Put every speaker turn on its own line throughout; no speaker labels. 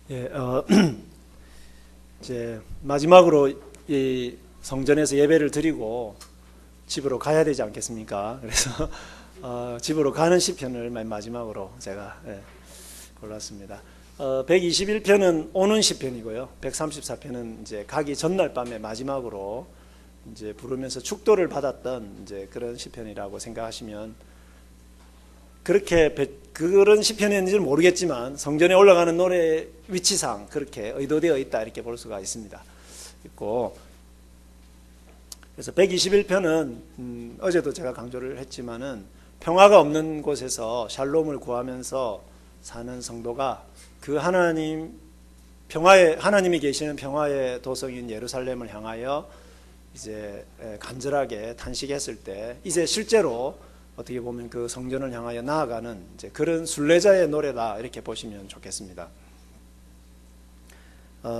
예, 이제 마지막으로 이 성전에서 예배를 드리고 집으로 가야 되지 않겠습니까? 그래서 집으로 가는 시편을 맨 마지막으로 제가 골랐습니다. 121편은 오는 시편이고요. 134편은 이제 가기 전날 밤에 마지막으로 이제 부르면서 축도를 받았던 이제 그런 시편이라고 생각하시면, 그렇게 그런 시편이었는지는 모르겠지만 성전에 올라가는 노래 위치상 그렇게 의도되어 있다 이렇게 볼 수가 있고, 그래서 121편은 어제도 제가 강조를 했지만은 평화가 없는 곳에서 샬롬을 구하면서 사는 성도가 그 하나님이 계시는 평화의 도성인 예루살렘을 향하여 이제 간절하게 탄식했을 때, 이제 실제로 어떻게 보면 그 성전을 향하여 나아가는 이제 그런 순례자의 노래다 이렇게 보시면 좋겠습니다.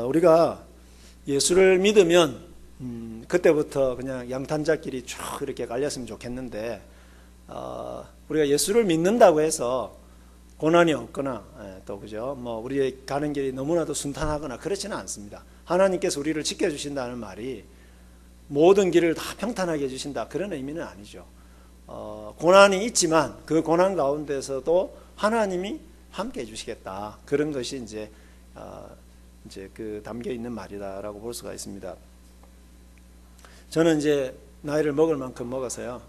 우리가 예수를 믿으면 그때부터 그냥 양탄자길이 쭉 이렇게 깔렸으면 좋겠는데, 우리가 예수를 믿는다고 해서 고난이 없거나 또 그죠, 뭐 우리의 가는 길이 너무나도 순탄하거나 그렇지는 않습니다. 하나님께서 우리를 지켜주신다는 말이 모든 길을 다 평탄하게 해주신다 그런 의미는 아니죠. 고난이 있지만 그 고난 가운데서도 하나님이 함께 해주시겠다, 그런 것이 이제 그 담겨 있는 말이다라고 볼 수가 있습니다. 저는 이제 나이를 먹을 만큼 먹어서요,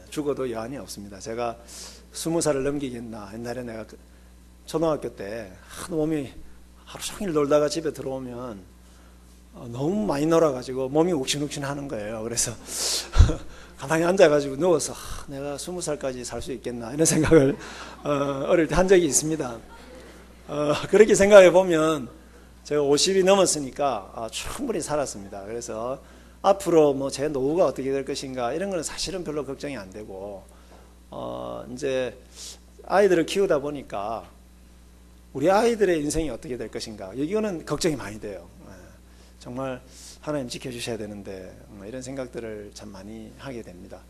죽어도 여한이 없습니다. 제가 20살을 넘기겠나. 옛날에 내가 초등학교 때 몸이 하루 종일 놀다가 집에 들어오면 너무 많이 놀아가지고 몸이 욱신욱신하는 거예요. 그래서 가만히 앉아가지고 누워서 내가 20살까지 살 수 있겠나 이런 생각을 어릴 때 한 적이 있습니다. 그렇게 생각해 보면 제가 50이 넘었으니까 충분히 살았습니다. 그래서 앞으로 뭐 제 노후가 어떻게 될 것인가 이런 거는 사실은 별로 걱정이 안 되고, 이제 아이들을 키우다 보니까 우리 아이들의 인생이 어떻게 될 것인가, 이거는 걱정이 많이 돼요. 정말 하나님 지켜주셔야 되는데 이런 생각들을 참 많이 하게 됩니다.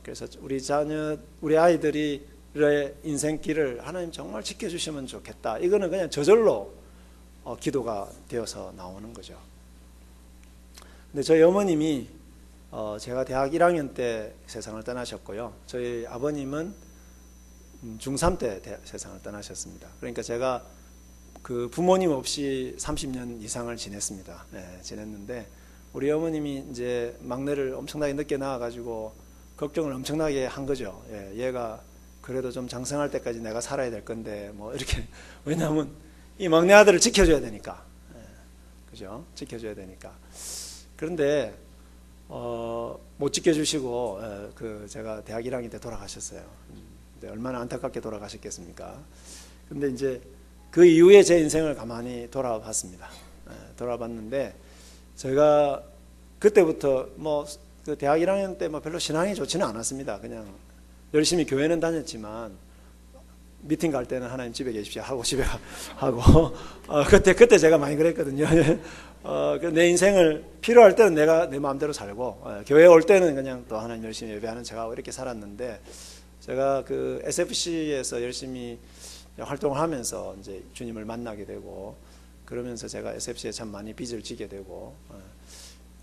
그래서 우리 아이들의 인생길을 하나님 정말 지켜주시면 좋겠다. 이거는 그냥 저절로 기도가 되어서 나오는 거죠. 근데 저희 어머님이 제가 대학 1학년 때 세상을 떠나셨고요. 저희 아버님은 중3 때 세상을 떠나셨습니다. 그러니까 제가 그 부모님 없이 30년 이상을 지냈습니다. 지냈는데 우리 어머님이 이제 막내를 엄청나게 늦게 낳아가지고 걱정을 엄청나게 한 거죠. 얘가 그래도 좀 장성할 때까지 내가 살아야 될 건데 뭐 이렇게, 왜냐하면 이 막내 아들을 지켜줘야 되니까, 그죠? 지켜줘야 되니까. 그런데 못 지켜주시고 제가 대학 1학년 때 돌아가셨어요. 얼마나 안타깝게 돌아가셨겠습니까? 근데 이제 그 이후에 제 인생을 가만히 돌아봤습니다. 돌아봤는데 제가 그때부터 그 대학 1학년 때 별로 신앙이 좋지는 않았습니다. 그냥 열심히 교회는 다녔지만 미팅 갈 때는 하나님 집에 계십시오 하고 집에 하고 그때 제가 많이 그랬거든요. 내 인생을 필요할 때는 내가 내 마음대로 살고, 교회 올 때는 그냥 또 하나님 열심히 예배하는 척하고 이렇게 살았는데, 제가 그 SFC에서 열심히 활동을 하면서 이제 주님을 만나게 되고, 그러면서 제가 SFC에 참 많이 빚을 지게 되고,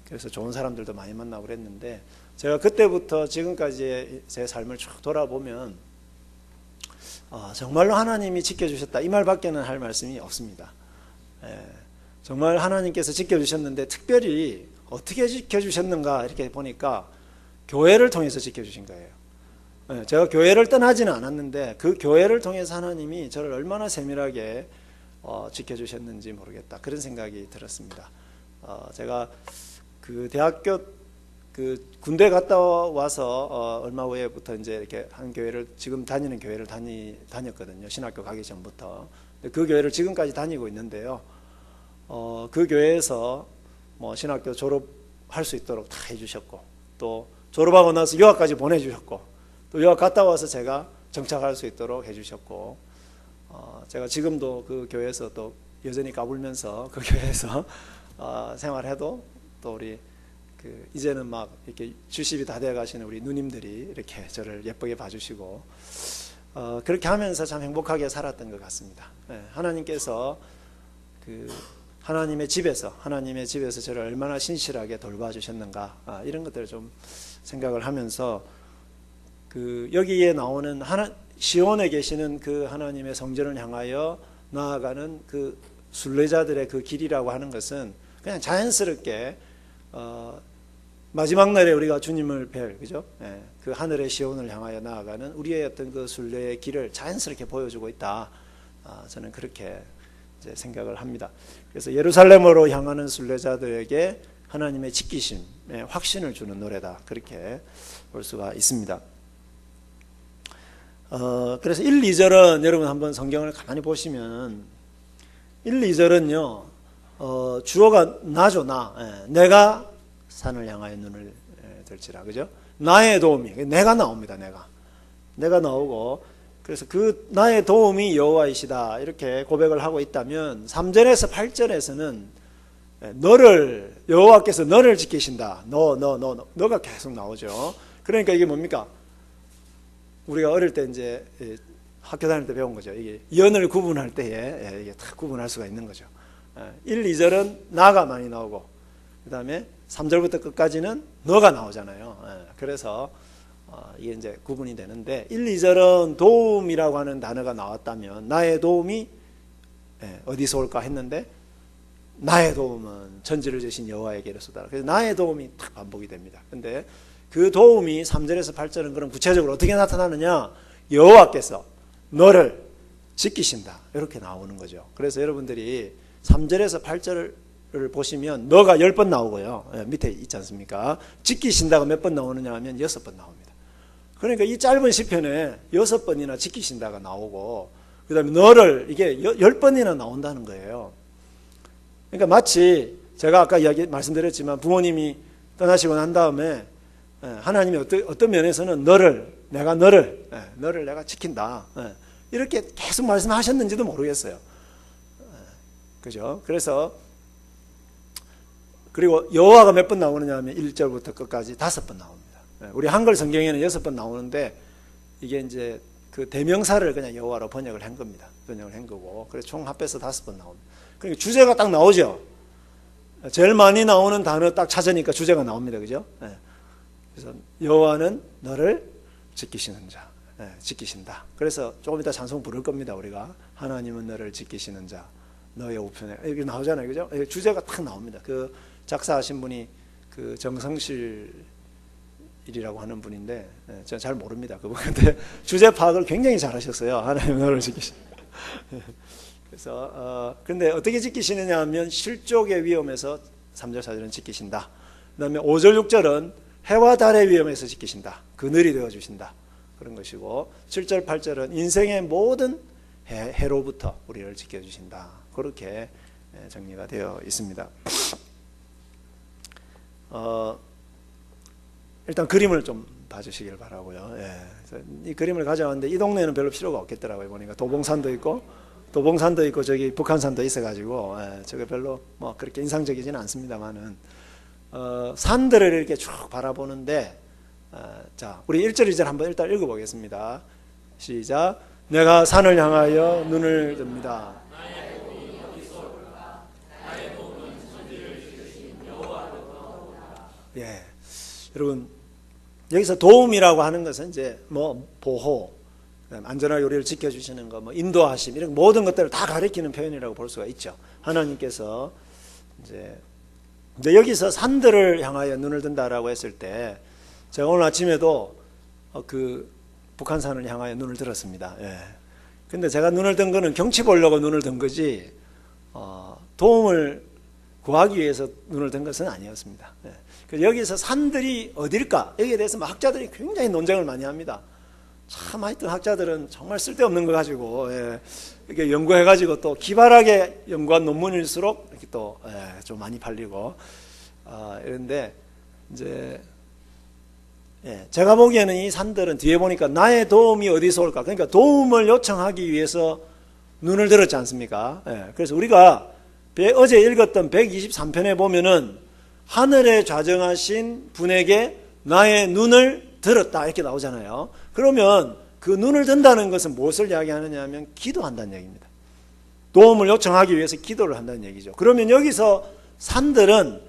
그래서 좋은 사람들도 많이 만나고 그랬는데, 제가 그때부터 지금까지의 제 삶을 쭉 돌아보면 정말로 하나님이 지켜주셨다 이 말밖에는 할 말씀이 없습니다. 정말 하나님께서 지켜주셨는데 특별히 어떻게 지켜주셨는가 이렇게 보니까 교회를 통해서 지켜주신 거예요. 제가 교회를 떠나지는 않았는데 그 교회를 통해서 하나님이 저를 얼마나 세밀하게 지켜주셨는지 모르겠다, 그런 생각이 들었습니다. 제가 그 대학교 군대 갔다 와서 얼마 후에부터 이제 이렇게 한 교회를, 지금 다니는 교회를 다녔거든요. 신학교 가기 전부터. 그 교회를 지금까지 다니고 있는데요. 그 교회에서 신학교 졸업할 수 있도록 다 해주셨고, 또 졸업하고 나서 유학까지 보내주셨고, 또 유학 갔다 와서 제가 정착할 수 있도록 해주셨고, 제가 지금도 그 교회에서 또 여전히 까불면서 그 교회에서 생활해도 또 우리 이제는 막 이렇게 주십이 다 되어 가시는 우리 누님들이 이렇게 저를 예쁘게 봐주시고, 그렇게 하면서 참 행복하게 살았던 것 같습니다. 하나님께서 그 하나님의 집에서 저를 얼마나 신실하게 돌봐주셨는가, 이런 것들을 좀 생각을 하면서 그 여기에 나오는 시온에 계시는 그 하나님의 성전을 향하여 나아가는 그 순례자들의 그 길이라고 하는 것은 그냥 자연스럽게 마지막 날에 우리가 주님을 뵐, 그죠? 예, 그 하늘의 시온을 향하여 나아가는 우리의 어떤 그 순례의 길을 자연스럽게 보여주고 있다. 저는 그렇게 이제 생각을 합니다. 그래서 예루살렘으로 향하는 순례자들에게 하나님의 지키심의 확신을 주는 노래다. 그렇게 볼 수가 있습니다. 그래서 1, 2절은 여러분 한번 성경을 가만히 보시면 1, 2절은요, 주어가 나죠, 나. 예, 내가 산을 향하여 눈을 들지라, 그죠? 나의 도움이, 내가 나옵니다, 내가 나오고, 그래서 그 나의 도움이 여호와이시다, 이렇게 고백을 하고 있다면 3절에서 8절에서는 여호와께서 너를 지키신다, 너가 계속 나오죠. 그러니까 이게 뭡니까? 우리가 어릴 때 이제 학교 다닐 때 배운 거죠. 이게 연을 구분할 때에 이게 다 구분할 수가 있는 거죠. 1, 2절은 나가 많이 나오고, 그 다음에 3절부터 끝까지는 너가 나오잖아요. 그래서 이게 이제 구분이 되는데, 1, 2절은 도움이라고 하는 단어가 나왔다면 나의 도움이 어디서 올까 했는데, 나의 도움은 천지를 지으신 여호와에게로서다. 그래서 나의 도움이 딱 반복이 됩니다. 근데 그 도움이 3절에서 8절은 그럼 구체적으로 어떻게 나타나느냐? 여호와께서 너를 지키신다, 이렇게 나오는 거죠. 그래서 여러분들이 3절에서 8절을 보시면 너가 10번 나오고요, 밑에 있지 않습니까? 지키신다가 몇 번 나오느냐 하면 6번 나옵니다. 그러니까 이 짧은 시편에 6번이나 지키신다가 나오고, 그 다음에 너를, 이게 10번이나 나온다는 거예요. 그러니까 마치 제가 아까 말씀드렸지만 부모님이 떠나시고 난 다음에 하나님이 어떤 면에서는 내가 너를 지킨다, 이렇게 계속 말씀하셨는지도 모르겠어요. 그죠? 그리고 여호와가 몇 번 나오느냐 하면 1절부터 끝까지 5번 나옵니다. 우리 한글 성경에는 6번 나오는데, 이게 이제 그 대명사를 그냥 여호와로 번역을 한 겁니다. 번역을 한 거고, 그래서 총 합해서 5번 나옵니다. 그러니까 주제가 딱 나오죠. 제일 많이 나오는 단어 딱 찾으니까 주제가 나옵니다. 그죠? 그래서 여호와는 너를 지키시는 자, 지키신다. 그래서 조금 이따 찬송 부를 겁니다. 우리가 하나님은 너를 지키시는 자, 너의 우편에, 이게 나오잖아요. 그죠? 주제가 딱 나옵니다. 그 작사하신 분이 그 정성실이라고 하는 분인데, 저는 잘 모릅니다. 그분한테 주제 파악을 굉장히 잘하셨어요. 하나님은 너를 지키신다. 그래서 근데 어떻게 지키시느냐 하면 실족의 위험에서 3절 4절은 지키신다. 그 다음에 5절 6절은 해와 달의 위험에서 지키신다. 그늘이 되어주신다. 그런 것이고, 7절 8절은 인생의 모든 해로부터 우리를 지켜주신다. 그렇게 정리가 되어 있습니다. 일단 그림을 좀 봐주시길 바라고요. 이 그림을 가져왔는데 이 동네는 별로 필요가 없겠더라고요. 보니까 도봉산도 있고 저기 북한산도 있어가지고, 저게 별로 뭐 그렇게 인상적이지는 않습니다만은, 산들을 이렇게 쭉 바라보는데, 자, 우리 1절 2절 한번 일단 읽어보겠습니다. 시작. 내가 산을 향하여 눈을 듭니다. 예, 여러분, 여기서 도움이라고 하는 것은 이제 뭐 보호, 안전하게 우리를 지켜주시는 거, 뭐 인도하심, 이런 모든 것들을 다 가리키는 표현이라고 볼 수가 있죠. 하나님께서 이제, 근데 여기서 산들을 향하여 눈을 든다라고 했을 때, 제가 오늘 아침에도 그 북한산을 향하여 눈을 들었습니다. 근데 제가 눈을 든 거는 경치 보려고 눈을 든 거지, 도움을 구하기 위해서 눈을 든 것은 아니었습니다. 여기서 산들이 어딜까? 여기에 대해서 학자들이 굉장히 논쟁을 많이 합니다. 참 하여튼 학자들은 정말 쓸데없는 거 가지고 이렇게 연구해가지고 또 기발하게 연구한 논문일수록 이렇게 또 좀 많이 팔리고 이런데, 이제 제가 보기에는 이 산들은 뒤에 보니까 나의 도움이 어디서 올까? 그러니까 도움을 요청하기 위해서 눈을 들었지 않습니까? 그래서 우리가 어제 읽었던 123편에 보면은 하늘에 좌정하신 분에게 나의 눈을 들었다, 이렇게 나오잖아요. 그러면 그 눈을 든다는 것은 무엇을 이야기하느냐 하면 기도한다는 얘기입니다. 도움을 요청하기 위해서 기도를 한다는 얘기죠. 그러면 여기서 산들은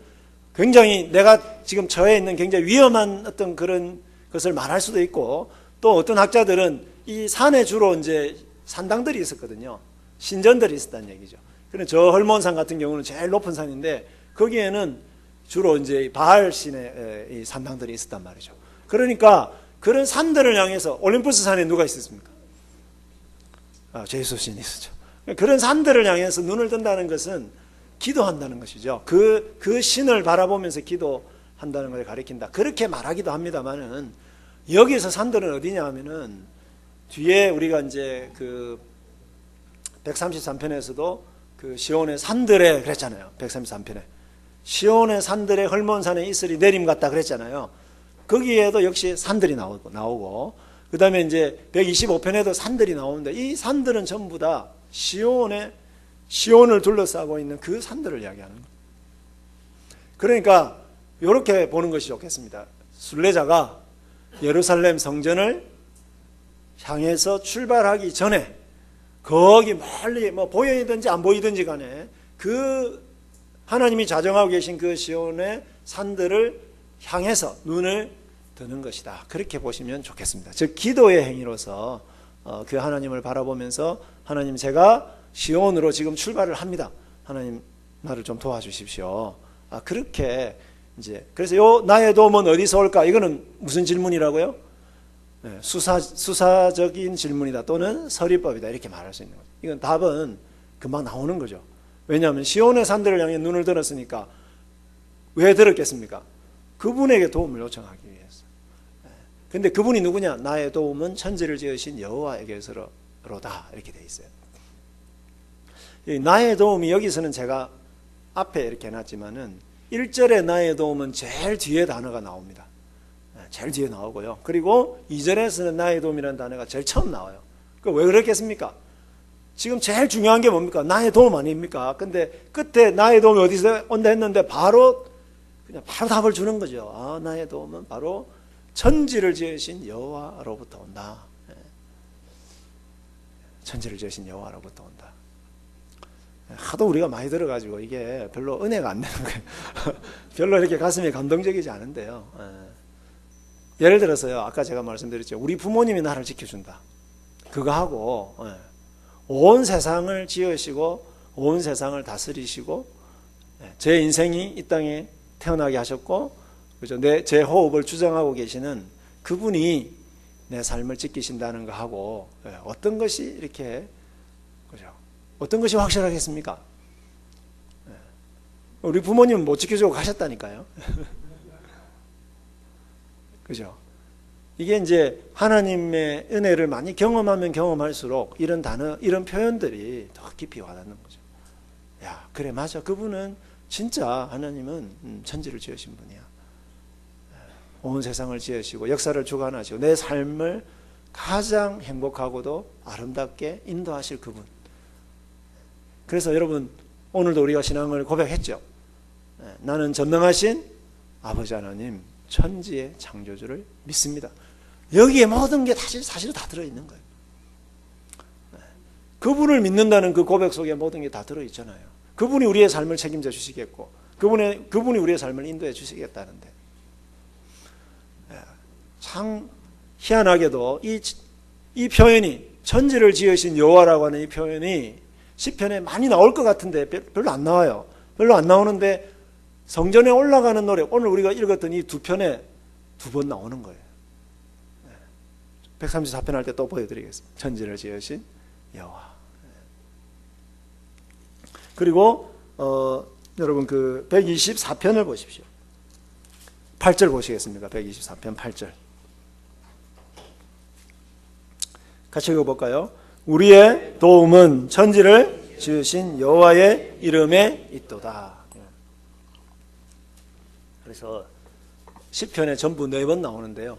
굉장히 내가 지금 처해 있는 굉장히 위험한 어떤 그런 것을 말할 수도 있고, 또 어떤 학자들은 이 산에 주로 이제 산당들이 있었거든요. 신전들이 있었다는 얘기죠. 그런데 저 헐몬산 같은 경우는 제일 높은 산인데 거기에는 주로 이제 바알 신의 이 산당들이 있었단 말이죠. 그러니까 그런 산들을 향해서, 올림푸스 산에 누가 있었습니까? 제우스 신이 있었죠. 그런 산들을 향해서 눈을 뜬다는 것은 기도한다는 것이죠. 그 신을 바라보면서 기도한다는 것을 가리킨다. 그렇게 말하기도 합니다만은, 여기서 산들은 어디냐 하면은 뒤에 우리가 이제 그 133편에서도 그 시온의 산들에 그랬잖아요. 133편에 시온의 산들에 헐몬산에 이슬이 내림 같다 그랬잖아요. 거기에도 역시 산들이 나오고 그 다음에 이제 125편에도 산들이 나오는데, 이 산들은 전부 다 시온을 둘러싸고 있는 그 산들을 이야기하는 거예요. 그러니까 이렇게 보는 것이 좋겠습니다. 순례자가 예루살렘 성전을 향해서 출발하기 전에 거기 멀리 뭐 보이든지 안 보이든지 간에 그 하나님이 자정하고 계신 그 시온의 산들을 향해서 눈을 드는 것이다. 그렇게 보시면 좋겠습니다. 즉 기도의 행위로서 그 하나님을 바라보면서, 하나님 제가 시온으로 지금 출발을 합니다. 하나님 나를 좀 도와주십시오. 그렇게 이제, 그래서 요 나의 도움은 어디서 올까? 이거는 무슨 질문이라고요? 네, 수사적인 질문이다 또는 서리법이다 이렇게 말할 수 있는 거죠. 이건 답은 금방 나오는 거죠. 왜냐하면 시온의 산들을 향해 눈을 들었으니까. 왜 들었겠습니까? 그분에게 도움을 요청하기 위해서. 근데 그분이 누구냐? 나의 도움은 천지를 지으신 여호와에게서로다 이렇게 돼 있어요. 나의 도움이 여기서는 제가 앞에 이렇게 해놨지만은 1절에 나의 도움은 제일 뒤에 단어가 나옵니다. 제일 뒤에 나오고요. 그리고 2절에서는 나의 도움이라는 단어가 제일 처음 나와요. 왜 그렇겠습니까? 지금 제일 중요한 게 뭡니까? 나의 도움 아닙니까? 근데 끝에 나의 도움이 어디서 온다 했는데 바로 답을 주는 거죠. 나의 도움은 바로 천지를 지으신 여호와로부터 온다. 천지를 지으신 여호와로부터 온다. 하도 우리가 많이 들어가지고 이게 별로 은혜가 안 되는 거예요. 별로 이렇게 가슴이 감동적이지 않은데요. 예를 들어서요, 아까 제가 말씀드렸죠. 우리 부모님이 나를 지켜준다. 그거 하고 온 세상을 지으시고 온 세상을 다스리시고 제 인생이 이 땅에 태어나게 하셨고, 그죠? 제 호흡을 주장하고 계시는 그분이 내 삶을 지키신다는 거 하고, 어떤 것이 이렇게, 그죠? 어떤 것이 확실하겠습니까? 우리 부모님은 못 지켜주고 가셨다니까요. 그죠? 이게 이제 하나님의 은혜를 많이 경험하면 경험할수록 이런 단어, 이런 표현들이 더 깊이 와닿는 거죠. 야, 그래, 맞아. 그분은 진짜 하나님은 천지를 지으신 분이야. 온 세상을 지으시고 역사를 주관하시고 내 삶을 가장 행복하고도 아름답게 인도하실 그분. 그래서 여러분, 오늘도 우리가 신앙을 고백했죠. 나는 전능하신 아버지 하나님, 천지의 창조주를 믿습니다. 여기에 모든 게 사실 다 들어있는 거예요. 그분을 믿는다는 그 고백 속에 모든 게 다 들어있잖아요. 그분이 우리의 삶을 책임져 주시겠고, 그분이 우리의 삶을 인도해 주시겠다는데, 참 희한하게도 이 표현이, 천지를 지으신 여호와라고 하는 이 표현이 시편에 많이 나올 것 같은데 별로 안 나와요. 별로 안 나오는데 성전에 올라가는 노래, 오늘 우리가 읽었던 이 두 편에 두 번 나오는 거예요. 134편 할 때 또 보여드리겠습니다. 천지를 지으신 여호와. 그리고 여러분 그 124편을 보십시오. 8절 보시겠습니다. 124편 8절. 같이 읽어볼까요? 우리의 도움은 천지를 지으신 여호와의 이름에 있도다. 그래서 시편에 전부 4번 나오는데요.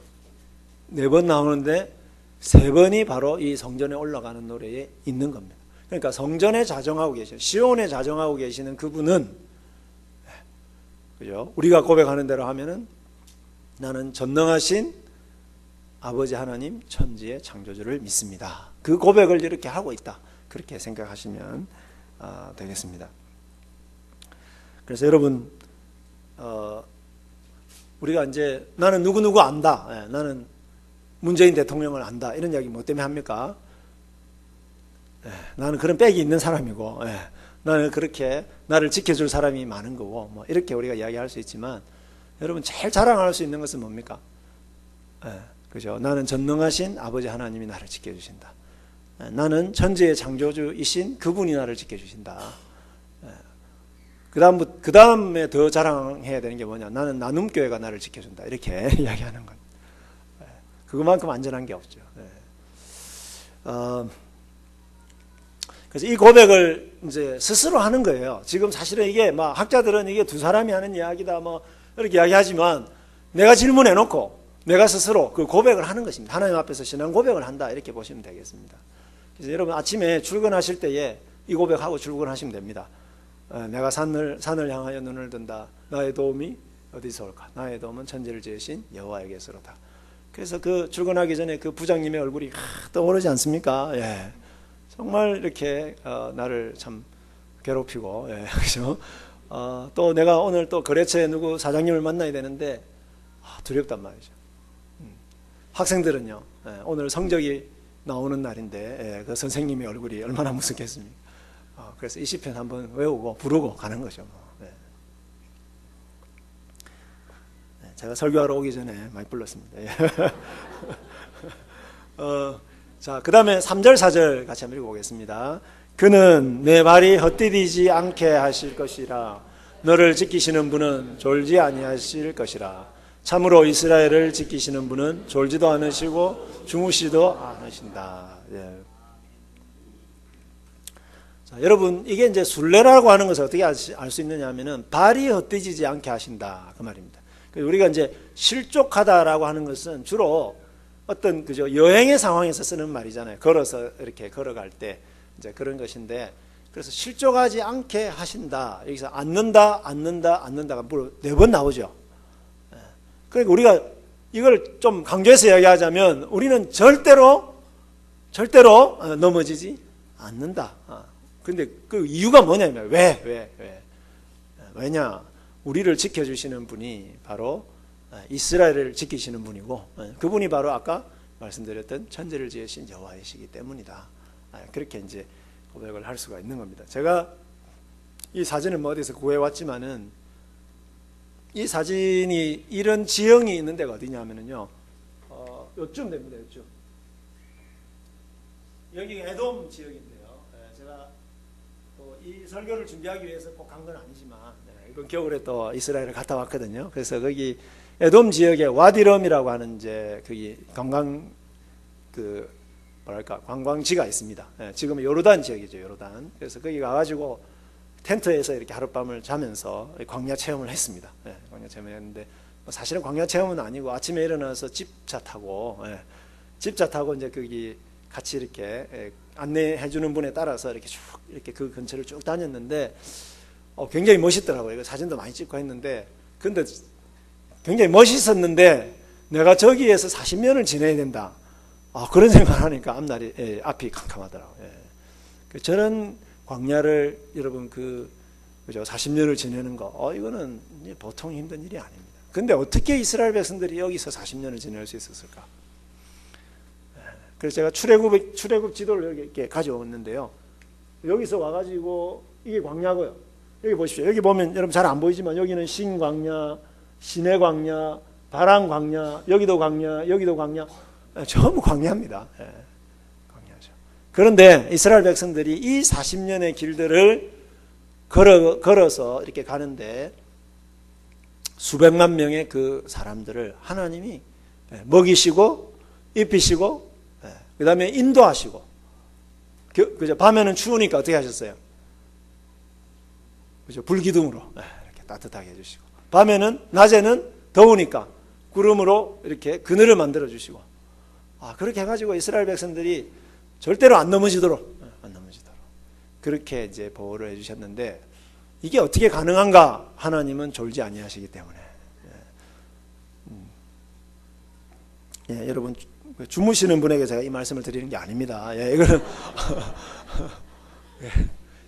4번 나오는데 3번이 바로 이 성전에 올라가는 노래에 있는 겁니다. 그러니까 성전에 자정하고 계시는, 시온에 자정하고 계시는 그분은, 그죠? 우리가 고백하는 대로 하면은 나는 전능하신 아버지 하나님, 천지의 창조주를 믿습니다. 그 고백을 이렇게 하고 있다. 그렇게 생각하시면 되겠습니다. 그래서 여러분, 우리가 이제 나는 누구누구 안다, 나는 문재인 대통령을 안다, 이런 이야기 뭐 때문에 합니까? 나는 그런 백이 있는 사람이고, 나는 그렇게 나를 지켜줄 사람이 많은 거고, 뭐 이렇게 우리가 이야기할 수 있지만, 여러분 제일 자랑할 수 있는 것은 뭡니까? 그죠? 나는 전능하신 아버지 하나님이 나를 지켜주신다. 나는 천지의 창조주이신 그분이 나를 지켜주신다. 그 다음에 더 자랑해야 되는 게 뭐냐? 나는 나눔교회가 나를 지켜준다. 이렇게 이야기하는 것. 그것만큼 안전한 게 없죠. 그래서 이 고백을 이제 스스로 하는 거예요. 지금 사실은 이게 막 학자들은 이게 두 사람이 하는 이야기다 뭐 이렇게 이야기하지만 내가 질문해 놓고 내가 스스로 그 고백을 하는 것입니다. 하나님 앞에서 신앙 고백을 한다. 이렇게 보시면 되겠습니다. 그래서 여러분 아침에 출근하실 때에 이 고백하고 출근하시면 됩니다. 내가 산을 향하여 눈을 든다. 나의 도움이 어디서 올까? 나의 도움은 천지를 지으신 여호와에게서로다. 그래서 그 출근하기 전에 그 부장님의 얼굴이 떠오르지 않습니까? 예. 정말 이렇게 나를 참 괴롭히고, 그죠? 또 내가 오늘 또 거래처에 누구 사장님을 만나야 되는데 두렵단 말이죠. 학생들은요, 오늘 성적이 나오는 날인데 그 선생님의 얼굴이 얼마나 무섭겠습니까? 그래서 이 시편 한번 외우고 부르고 가는 거죠. 제가 설교하러 오기 전에 많이 불렀습니다. 자, 그 다음에 3절 4절 같이 한번 읽어보겠습니다. 그는 내 발이 헛디디지 않게 하실 것이라. 너를 지키시는 분은 졸지 아니하실 것이라. 참으로 이스라엘을 지키시는 분은 졸지도 않으시고 주무시도 않으신다. 예. 자, 여러분 이게 이제 순례라고 하는 것을 어떻게 알 수 있느냐 하면은 발이 헛디지지 않게 하신다 그 말입니다. 우리가 이제 실족하다라고 하는 것은 주로 어떤 그저 여행의 상황에서 쓰는 말이잖아요. 걸어서 이렇게 걸어갈 때 이제 그런 것인데, 그래서 실족하지 않게 하신다. 여기서 앉는다가 4번 나오죠. 그러니까 우리가 이걸 좀 강조해서 이야기하자면 우리는 절대로 넘어지지 않는다. 근데 그 이유가 뭐냐면 왜냐? 우리를 지켜주시는 분이 바로 이스라엘을 지키시는 분이고, 그분이 바로 아까 말씀드렸던 천지를 지으신 여호와이시기 때문이다. 그렇게 이제 고백을 할 수가 있는 겁니다. 제가 이 사진을 뭐 어디서 구해왔지만은 이 사진이 이런 지형이 있는 데가 어디냐면요, 요쯤 됩니다. 요쯤. 여기 에돔 지역인데요. 제가 이 설교를 준비하기 위해서 꼭 간 건 아니지만 이번 겨울에 또 이스라엘을 갔다 왔거든요. 그래서 거기 에돔 지역에 와디럼이라고 하는 이제 거기 관광지가 있습니다. 지금은 요르단 지역이죠, 요르단. 그래서 거기 가가지고 텐트에서 이렇게 하룻밤을 자면서 광야 체험을 했습니다. 광야 체험을 했는데 사실은 광야 체험은 아니고 아침에 일어나서 집차 타고 이제 거기 같이 이렇게 안내해 주는 분에 따라서 이렇게 쭉 이렇게 그 근처를 쭉 다녔는데 굉장히 멋있더라고요. 사진도 많이 찍고 했는데, 근데 굉장히 멋있었는데 내가 저기에서 40년을 지내야 된다. 그런 생각을 하니까 앞이 캄캄하더라고요. 저런 광야를 여러분 그죠? 40년을 지내는 거, 이거는 보통 힘든 일이 아닙니다. 근데 어떻게 이스라엘 백성들이 여기서 40년을 지낼 수 있었을까? 그래서 제가 출애굽 지도를 이렇게 가져왔는데요. 여기서 와가지고 이게 광야고요. 여기 보십시오. 여기 보면 여러분 잘 안 보이지만 여기는 신광야, 시내 광야, 바람 광야, 여기도 광야, 여기도 광야, 전부 광야입니다. 광야죠. 그런데 이스라엘 백성들이 이 40년의 길들을 걸어서 이렇게 가는데 수백만 명의 그 사람들을 하나님이 먹이시고 입히시고 그 다음에 인도하시고, 그죠? 밤에는 추우니까 어떻게 하셨어요? 그죠? 불기둥으로 이렇게 따뜻하게 해주시고, 낮에는 더우니까 구름으로 이렇게 그늘을 만들어 주시고, 그렇게 해가지고 이스라엘 백성들이 절대로 안 넘어지도록 그렇게 이제 보호를 해주셨는데, 이게 어떻게 가능한가? 하나님은 졸지 아니하시기 때문에. 여러분 주무시는 분에게 제가 이 말씀을 드리는 게 아닙니다. 이거는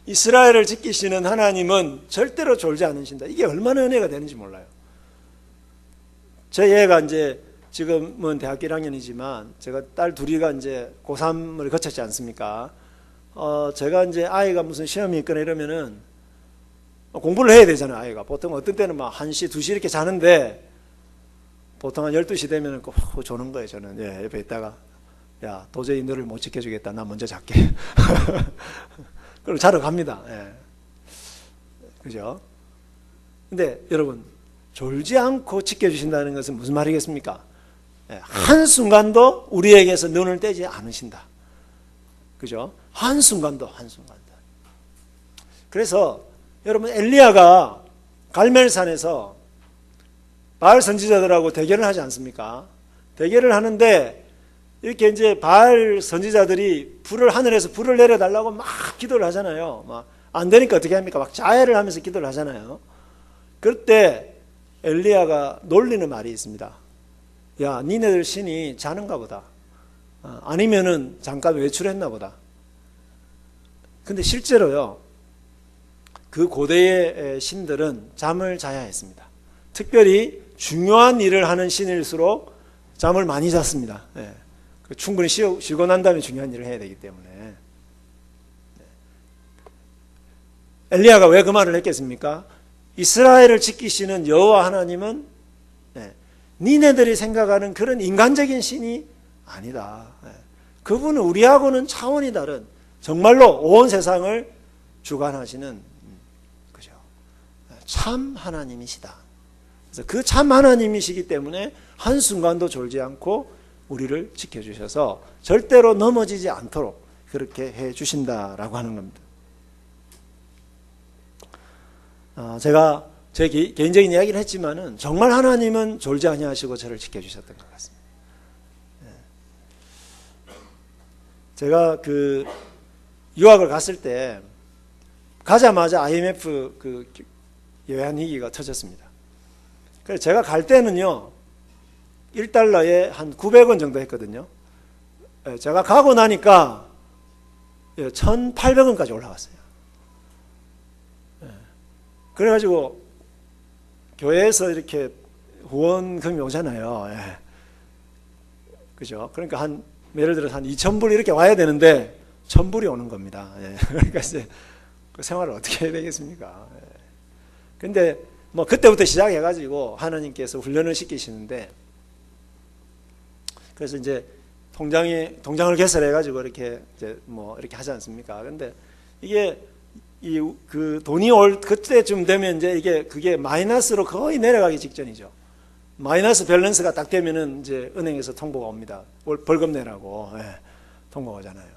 이스라엘을 지키시는 하나님은 절대로 졸지 않으신다. 이게 얼마나 은혜가 되는지 몰라요. 제 애가 이제 지금은 대학교 1학년이지만 제가 딸 둘이가 이제 고3을 거쳤지 않습니까? 제가 이제 아이가 무슨 시험이 있거나 이러면은 공부를 해야 되잖아요, 아이가. 보통 어떤 때는 막 1시, 2시 이렇게 자는데 보통 한 12시 되면은 꼭 조는 거예요, 저는. 예, 옆에 있다가. 야, 도저히 너를 못 지켜주겠다. 나 먼저 잘게. 그리고 자러 갑니다. 예. 그죠? 근데 여러분, 졸지 않고 지켜주신다는 것은 무슨 말이겠습니까? 예, 한순간도 우리에게서 눈을 떼지 않으신다. 그죠? 한순간도, 한순간도. 그래서 여러분, 엘리야가 갈멜산에서 바알 선지자들하고 대결을 하지 않습니까? 대결을 하는데 이렇게 이제 바알 선지자들이 하늘에서 불을 내려달라고 막 기도를 하잖아요. 막 안 되니까 어떻게 합니까? 막 자해를 하면서 기도를 하잖아요. 그때 엘리야가 놀리는 말이 있습니다. 야, 니네들 신이 자는가 보다. 아니면은 잠깐 외출했나 보다. 근데 실제로요, 그 고대의 신들은 잠을 자야 했습니다. 특별히 중요한 일을 하는 신일수록 잠을 많이 잤습니다. 예. 충분히 쉬고 난 다음에 중요한 일을 해야 되기 때문에. 엘리야가 왜 그 말을 했겠습니까? 이스라엘을 지키시는 여호와 하나님은 니네들이 생각하는 그런 인간적인 신이 아니다. 그분은 우리하고는 차원이 다른 정말로 온 세상을 주관하시는 그죠? 참 하나님이시다. 그래서 그 참 하나님이시기 때문에 한순간도 졸지 않고 우리를 지켜주셔서 절대로 넘어지지 않도록 그렇게 해주신다라고 하는 겁니다. 제가 제 개인적인 이야기를 했지만은 정말 하나님은 졸지 아니하시고 저를 지켜주셨던 것 같습니다. 제가 그 유학을 갔을 때 가자마자 IMF 그 외환위기가 터졌습니다. 그래서 제가 갈 때는요 1달러에 한 900원 정도 했거든요. 제가 가고 나니까 1,800원까지 올라갔어요. 그래가지고 교회에서 이렇게 후원금이 오잖아요. 예. 그죠? 그러니까 예를 들어서 한 2,000불 이렇게 와야 되는데 1,000불이 오는 겁니다. 예. 그러니까 이제 그 생활을 어떻게 해야 되겠습니까? 예. 근데 뭐 그때부터 시작해가지고 하나님께서 훈련을 시키시는데 그래서 이제 통장을 개설해가지고 이렇게 이제 뭐 이렇게 하지 않습니까? 근데 이게 그 돈이 올 그때쯤 되면 이제 그게 마이너스로 거의 내려가기 직전이죠. 마이너스 밸런스가 딱 되면은 이제 은행에서 통보가 옵니다. 벌금 내라고 통보가 오잖아요.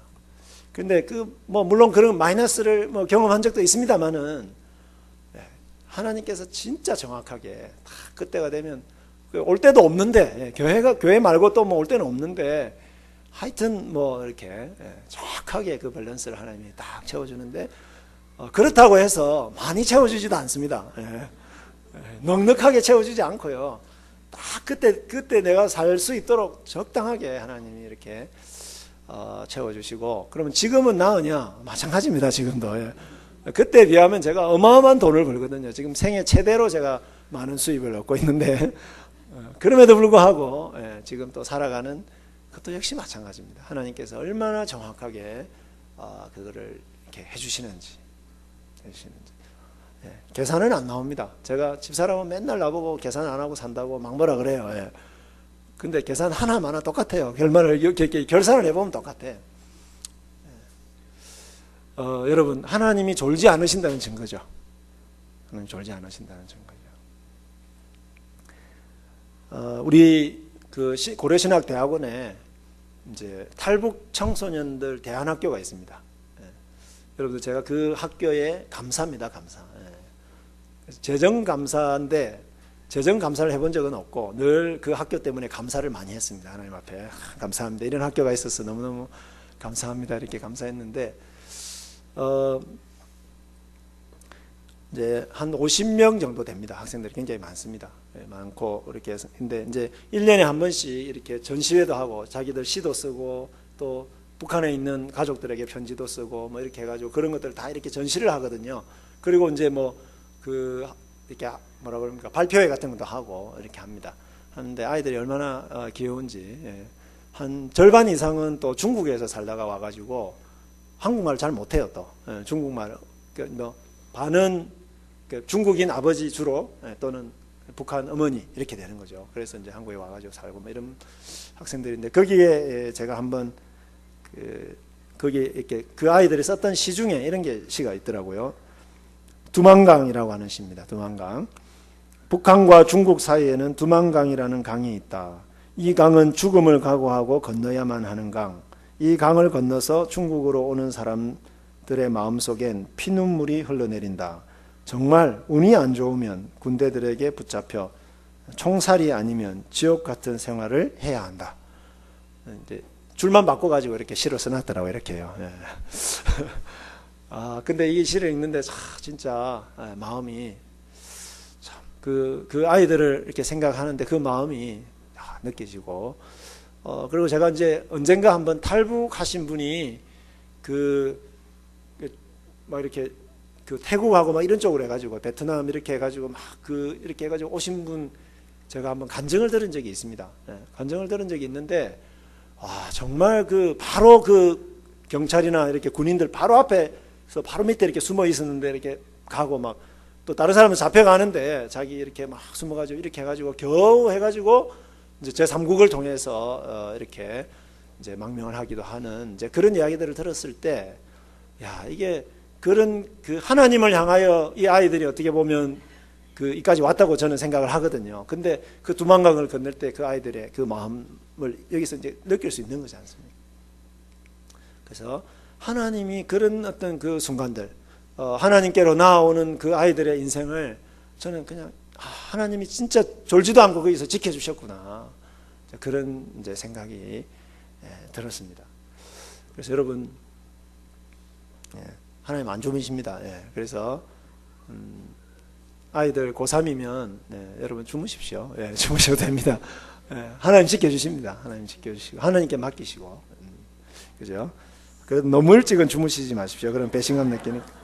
근데 뭐 물론 그런 마이너스를 뭐 경험한 적도 있습니다만은 하나님께서 진짜 정확하게 딱 그때가 되면 올 때도 없는데 교회 말고 또 뭐 올 때는 없는데 하여튼 뭐 이렇게 정확하게 그 밸런스를 하나님이 딱 채워주는데. 그렇다고 해서 많이 채워주지도 않습니다. 넉넉하게 채워주지 않고요. 딱 그때 내가 살 수 있도록 적당하게 하나님이 이렇게 채워주시고 그러면 지금은 나으냐? 마찬가지입니다. 지금도. 그때에 비하면 제가 어마어마한 돈을 벌거든요. 지금 생애 최대로 제가 많은 수입을 얻고 있는데 그럼에도 불구하고 지금 또 살아가는 그것도 역시 마찬가지입니다. 하나님께서 얼마나 정확하게 그거를 이렇게 해주시는지. 계산은 안 나옵니다. 제가 집사람은 맨날 나보고 계산 안 하고 산다고 막 뭐라 그래요. 근데 계산 하나마나 똑같아요. 결산을 해보면 똑같아. 여러분 하나님이 졸지 않으신다는 증거죠. 하나님 졸지 않으신다는 증거죠. 우리 그 고려신학대학원에 이제 탈북 청소년들 대안학교가 있습니다. 여러분들 제가 그 학교에 감사합니다. 감사. 재정감사인데 재정감사를 해본 적은 없고 늘 그 학교 때문에 감사를 많이 했습니다. 하나님 앞에 감사합니다. 이런 학교가 있어서 너무너무 감사합니다. 이렇게 감사했는데 이제 한 50명 정도 됩니다. 학생들이 굉장히 많습니다. 많고 이렇게 해서 근데 이제 1년에 한 번씩 이렇게 전시회도 하고 자기들 시도 쓰고 또 북한에 있는 가족들에게 편지도 쓰고 뭐 이렇게 해가지고 그런 것들 다 이렇게 전시를 하거든요. 그리고 이제 뭐 그 이렇게 뭐라 그럽니까 발표회 같은 것도 하고 이렇게 합니다. 하는데 아이들이 얼마나 귀여운지. 예. 한 절반 이상은 또 중국에서 살다가 와가지고 한국말을 잘 못해요. 또 중국말 뭐 반은 중국인 아버지 주로 또는 북한 어머니 이렇게 되는 거죠. 그래서 이제 한국에 와가지고 살고 뭐 이런 학생들인데 거기에 제가 한번 거기 이렇게 그 아이들이 썼던 시 중에 이런 게 시가 있더라고요. 두만강이라고 하는 시입니다. 두만강. 북한과 중국 사이에는 두만강이라는 강이 있다. 이 강은 죽음을 각오하고 건너야만 하는 강. 이 강을 건너서 중국으로 오는 사람들의 마음속엔 피눈물이 흘러내린다. 정말 운이 안 좋으면 군대들에게 붙잡혀 총살이 아니면 지옥 같은 생활을 해야 한다. 이제 줄만 바꿔가지고 이렇게 시를 써놨더라고요. 이렇게요. 예. 근데 이 시를 읽는데 진짜 마음이 참 그 아이들을 이렇게 생각하는데 그 마음이 느껴지고 그리고 제가 이제 언젠가 한번 탈북하신 분이 막 이렇게 태국하고 막 이런 쪽으로 해가지고 베트남 이렇게 해가지고 이렇게 해가지고 오신 분 제가 한번 간증을 들은 적이 있습니다. 간증을 들은 적이 있는데 정말 바로 경찰이나 이렇게 군인들 바로 앞에서 바로 밑에 이렇게 숨어 있었는데 이렇게 가고 막 또 다른 사람은 잡혀가는데 자기 이렇게 막 숨어가지고 이렇게 해가지고 겨우 해가지고 이제 제3국을 통해서 이렇게 이제 망명을 하기도 하는 이제 그런 이야기들을 들었을 때, 이게 그런 하나님을 향하여 이 아이들이 어떻게 보면 이까지 왔다고 저는 생각을 하거든요. 근데 그 두만강을 건널 때 그 아이들의 그 마음을 여기서 이제 느낄 수 있는 거지 않습니까? 그래서 하나님이 그런 어떤 그 순간들, 하나님께로 나아오는 그 아이들의 인생을 저는 그냥 하나님이 진짜 졸지도 않고 거기서 지켜주셨구나. 그런 이제 생각이 들었습니다. 그래서 여러분, 하나님 안 좋으십니다. 그래서 아이들 고3이면 여러분 주무십시오. 주무셔도 됩니다. 하나님 지켜주십니다. 하나님 지켜주시고 하나님께 맡기시고, 그죠? 너무 일찍은 주무시지 마십시오. 그럼 배신감 느끼니까.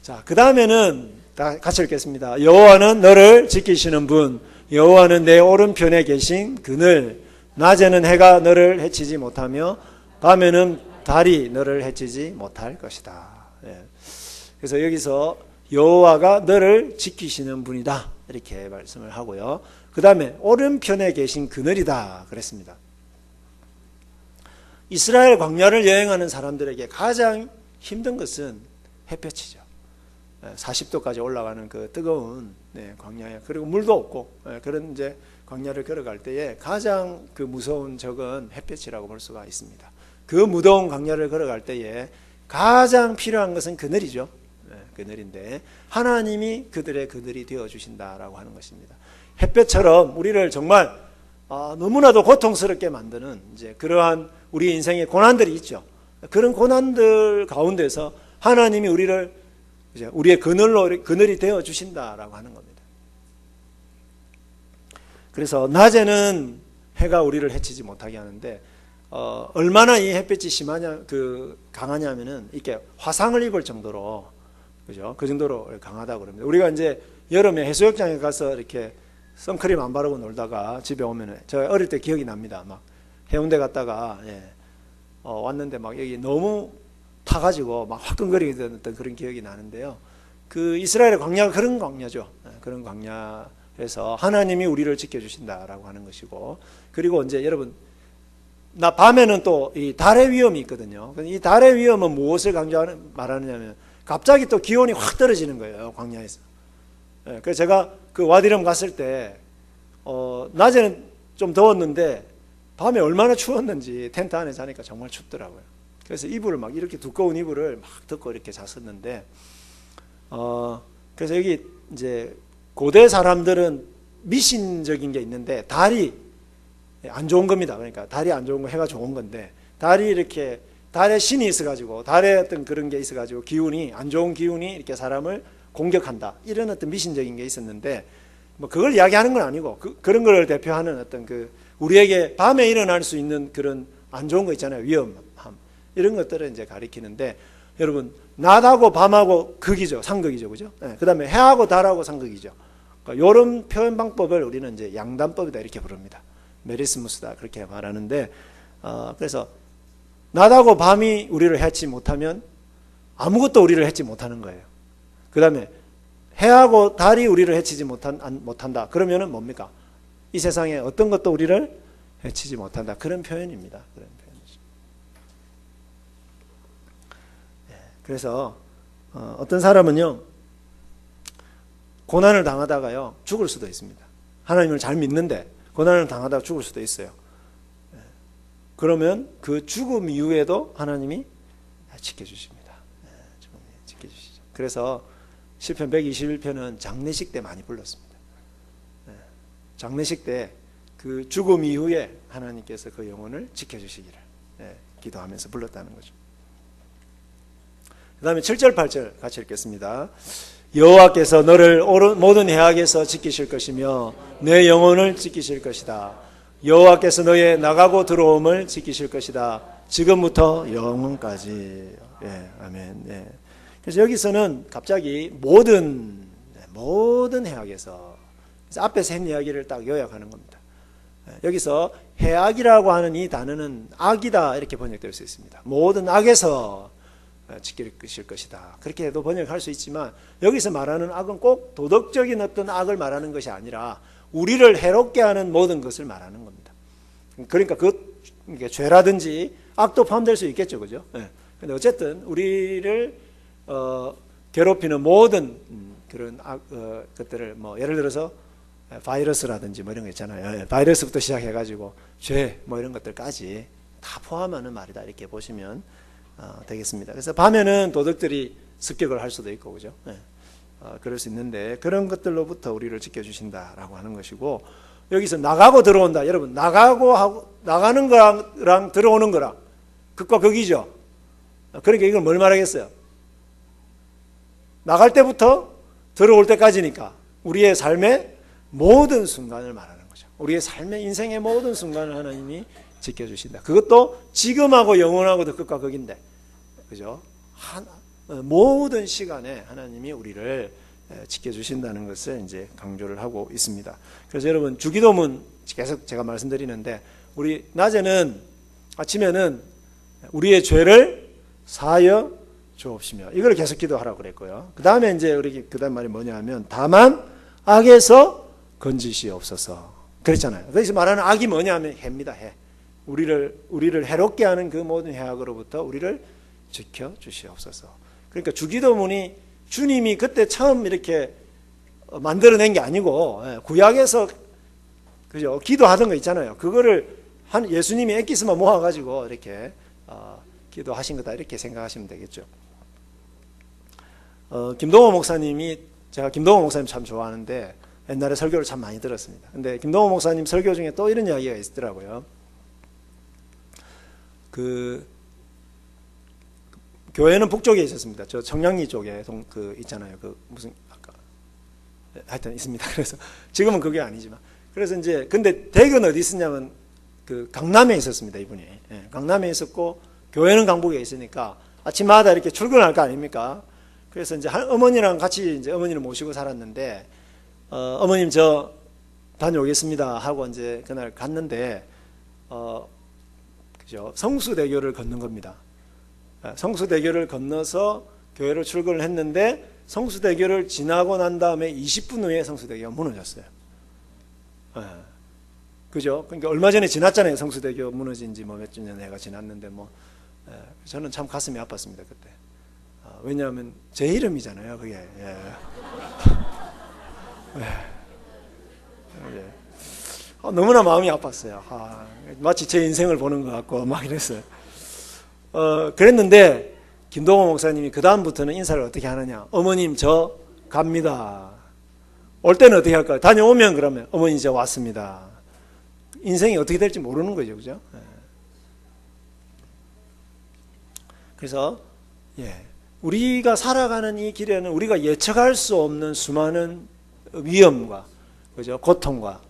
자, 그 다음에는 다 같이 읽겠습니다. 여호와는 너를 지키시는 분, 여호와는 내 오른편에 계신 그늘, 낮에는 해가 너를 해치지 못하며 밤에는 달이 너를 해치지 못할 것이다. 그래서 여기서 여호와가 너를 지키시는 분이다 이렇게 말씀을 하고요. 그 다음에 오른편에 계신 그늘이다 그랬습니다. 이스라엘 광야를 여행하는 사람들에게 가장 힘든 것은 햇볕이죠. 40도까지 올라가는 그 뜨거운 광야에, 그리고 물도 없고 그런 이제 광야를 걸어갈 때에 가장 그 무서운 적은 햇볕이라고 볼 수가 있습니다. 그 무더운 광야를 걸어갈 때에 가장 필요한 것은 그늘이죠. 그늘인데 하나님이 그들의 그늘이 되어 주신다라고 하는 것입니다. 햇볕처럼 우리를 정말 너무나도 고통스럽게 만드는 이제 그러한 우리 인생의 고난들이 있죠. 그런 고난들 가운데서 하나님이 우리를 이제 우리의 그늘이 되어 주신다라고 하는 겁니다. 그래서 낮에는 해가 우리를 해치지 못하게 하는데 얼마나 이 햇빛이 강하냐면은 이렇게 화상을 입을 정도로, 그죠? 그 정도로 강하다고 그럽니다. 우리가 이제 여름에 해수욕장에 가서 이렇게 선크림 안 바르고 놀다가 집에 오면은, 제가 어릴 때 기억이 납니다. 막 해운대 갔다가 왔는데 막 여기 너무 타가지고 막 화끈거리게 됐던 그런 기억이 나는데요. 그 이스라엘의 광야가 그런 광야죠. 그런 광야에서 하나님이 우리를 지켜주신다라고 하는 것이고, 그리고 이제 여러분, 밤에는 또 이 달의 위험이 있거든요. 이 달의 위험은 무엇을 말하느냐면 갑자기 또 기온이 확 떨어지는 거예요, 광야에서. 그래서 제가 그 와디럼 갔을 때 낮에는 좀 더웠는데 밤에 얼마나 추웠는지 텐트 안에 자니까 정말 춥더라고요. 그래서 이불을 막 이렇게 두꺼운 이불을 막 덮고 이렇게 잤었는데, 그래서 여기 이제 고대 사람들은 미신적인 게 있는데 달이 안 좋은 겁니다. 그러니까 달이 안 좋은 거, 해가 좋은 건데 달이 이렇게 달에 신이 있어가지고, 달에 어떤 그런 게 있어가지고 기운이, 안 좋은 기운이 이렇게 사람을 공격한다, 이런 어떤 미신적인 게 있었는데, 뭐 그걸 이야기하는 건 아니고 그런 걸 대표하는 어떤 우리에게 밤에 일어날 수 있는 그런 안 좋은 거 있잖아요. 위험함. 이런 것들을 이제 가리키는데, 여러분, 낮하고 밤하고 극이죠. 상극이죠. 그죠? 네. 그 다음에 해하고 달하고 상극이죠. 그러니까 이런 표현 방법을 우리는 이제 양단법이다 이렇게 부릅니다. 메리스무스다 그렇게 말하는데, 그래서 낮하고 밤이 우리를 해치 못하면 아무것도 우리를 해치 못하는 거예요. 그 다음에 해하고 달이 우리를 해치지 못한다. 그러면은 뭡니까? 이 세상에 어떤 것도 우리를 해치지 못한다. 그런 표현입니다. 그런 표현이죠. 그래서 어떤 사람은요, 고난을 당하다가요 죽을 수도 있습니다. 하나님을 잘 믿는데 고난을 당하다가 죽을 수도 있어요. 그러면 그 죽음 이후에도 하나님이 지켜주십니다. 지켜주시죠. 그래서 시편 121편은 장례식 때 많이 불렀습니다. 장례식 때 그 죽음 이후에 하나님께서 그 영혼을 지켜주시기를 기도하면서 불렀다는 거죠. 그 다음에 7절 8절 같이 읽겠습니다. 여호와께서 너를 모든 해악에서 지키실 것이며 내 영혼을 지키실 것이다. 여호와께서 너의 나가고 들어옴을 지키실 것이다. 지금부터 영원까지. 아멘. 그래서 여기서는 갑자기 모든 해악에서, 앞에서 했 이야기를 딱 요약하는 겁니다. 여기서 해악이라고 하는 이 단어는 악이다 이렇게 번역될 수 있습니다. 모든 악에서 지키실 것이다. 그렇게도 번역할 수 있지만, 여기서 말하는 악은 꼭 도덕적인 어떤 악을 말하는 것이 아니라 우리를 해롭게 하는 모든 것을 말하는 겁니다. 그러니까 이게 죄라든지 악도 포함될 수 있겠죠, 그죠? 근데 어쨌든 우리를 괴롭히는 모든 그런 것들을 예를 들어서 바이러스라든지 이런 거 있잖아요. 바이러스부터 시작해가지고 죄 이런 것들까지 다 포함하는 말이다 이렇게 보시면 되겠습니다. 그래서 밤에는 도덕들이 습격을 할 수도 있고, 그죠? 그럴 수 있는데 그런 것들로부터 우리를 지켜주신다라고 하는 것이고, 여기서 나가고 들어온다. 여러분, 나가는 거랑 들어오는 거랑 극과 극이죠. 그러니까 이걸 뭘 말하겠어요? 나갈 때부터 들어올 때까지니까 우리의 삶의 모든 순간을 말하는 거죠. 우리의 삶의 인생의 모든 순간을 하나님이 지켜주신다. 그것도 지금하고 영원하고도 극과 극인데, 그죠? 모든 시간에 하나님이 우리를 지켜주신다는 것을 이제 강조를 하고 있습니다. 그래서 여러분, 주기도문 계속 제가 말씀드리는데, 우리 낮에는, 아침에는 우리의 죄를 사하여 주옵시며, 이걸 계속 기도하라고 그랬고요. 그 다음에 이제 우리 그 다음 말이 뭐냐 하면, 다만 악에서 건지시옵소서 그랬잖아요. 그래서 말하는 악이 뭐냐 하면 해입니다. 해. 우리를 해롭게 하는 그 모든 해악으로부터 우리를 지켜주시옵소서. 그러니까 주기도문이 주님이 그때 처음 이렇게 만들어낸 게 아니고, 구약에서 그죠? 기도하던 거 있잖아요. 그거를 예수님이 엑기스만 모아가지고 이렇게 기도하신 거다 이렇게 생각하시면 되겠죠. 김동호 목사님이, 제가 김동호 목사님 참 좋아하는데 옛날에 설교를 참 많이 들었습니다. 근데 김동호 목사님 설교 중에 또 이런 이야기가 있더라고요. 교회는 북쪽에 있었습니다. 저 청량리 쪽에 있잖아요. 무슨 아까 하여튼 있습니다. 그래서 지금은 그게 아니지만, 그래서 이제 근데 댁은 어디 있었냐면 강남에 있었습니다. 이분이. 강남에 있었고 교회는 강북에 있으니까 아침마다 이렇게 출근할 거 아닙니까? 그래서 이제 어머니랑 같이 이제 어머니를 모시고 살았는데, 어머님 저 다녀오겠습니다 하고 이제 그날 갔는데, 그죠? 성수대교를 걷는 겁니다. 성수대교를 건너서 교회로 출근을 했는데, 성수대교를 지나고 난 다음에 20분 후에 성수대교가 무너졌어요. 그죠? 그러니까 얼마 전에 지났잖아요. 성수대교 무너진 지 몇 주 전에가 지났는데 저는 참 가슴이 아팠습니다 그때. 왜냐하면 제 이름이잖아요 그게. 너무나 마음이 아팠어요. 마치 제 인생을 보는 것 같고 막 이랬어요. 그랬는데 김동호 목사님이 그 다음부터는 인사를 어떻게 하느냐. 어머님 저 갑니다. 올 때는 어떻게 할까요? 다녀오면 그러면 어머니 저 왔습니다. 인생이 어떻게 될지 모르는 거죠, 그죠? 그래서 우리가 살아가는 이 길에는 우리가 예측할 수 없는 수많은 위험과, 그죠? 고통과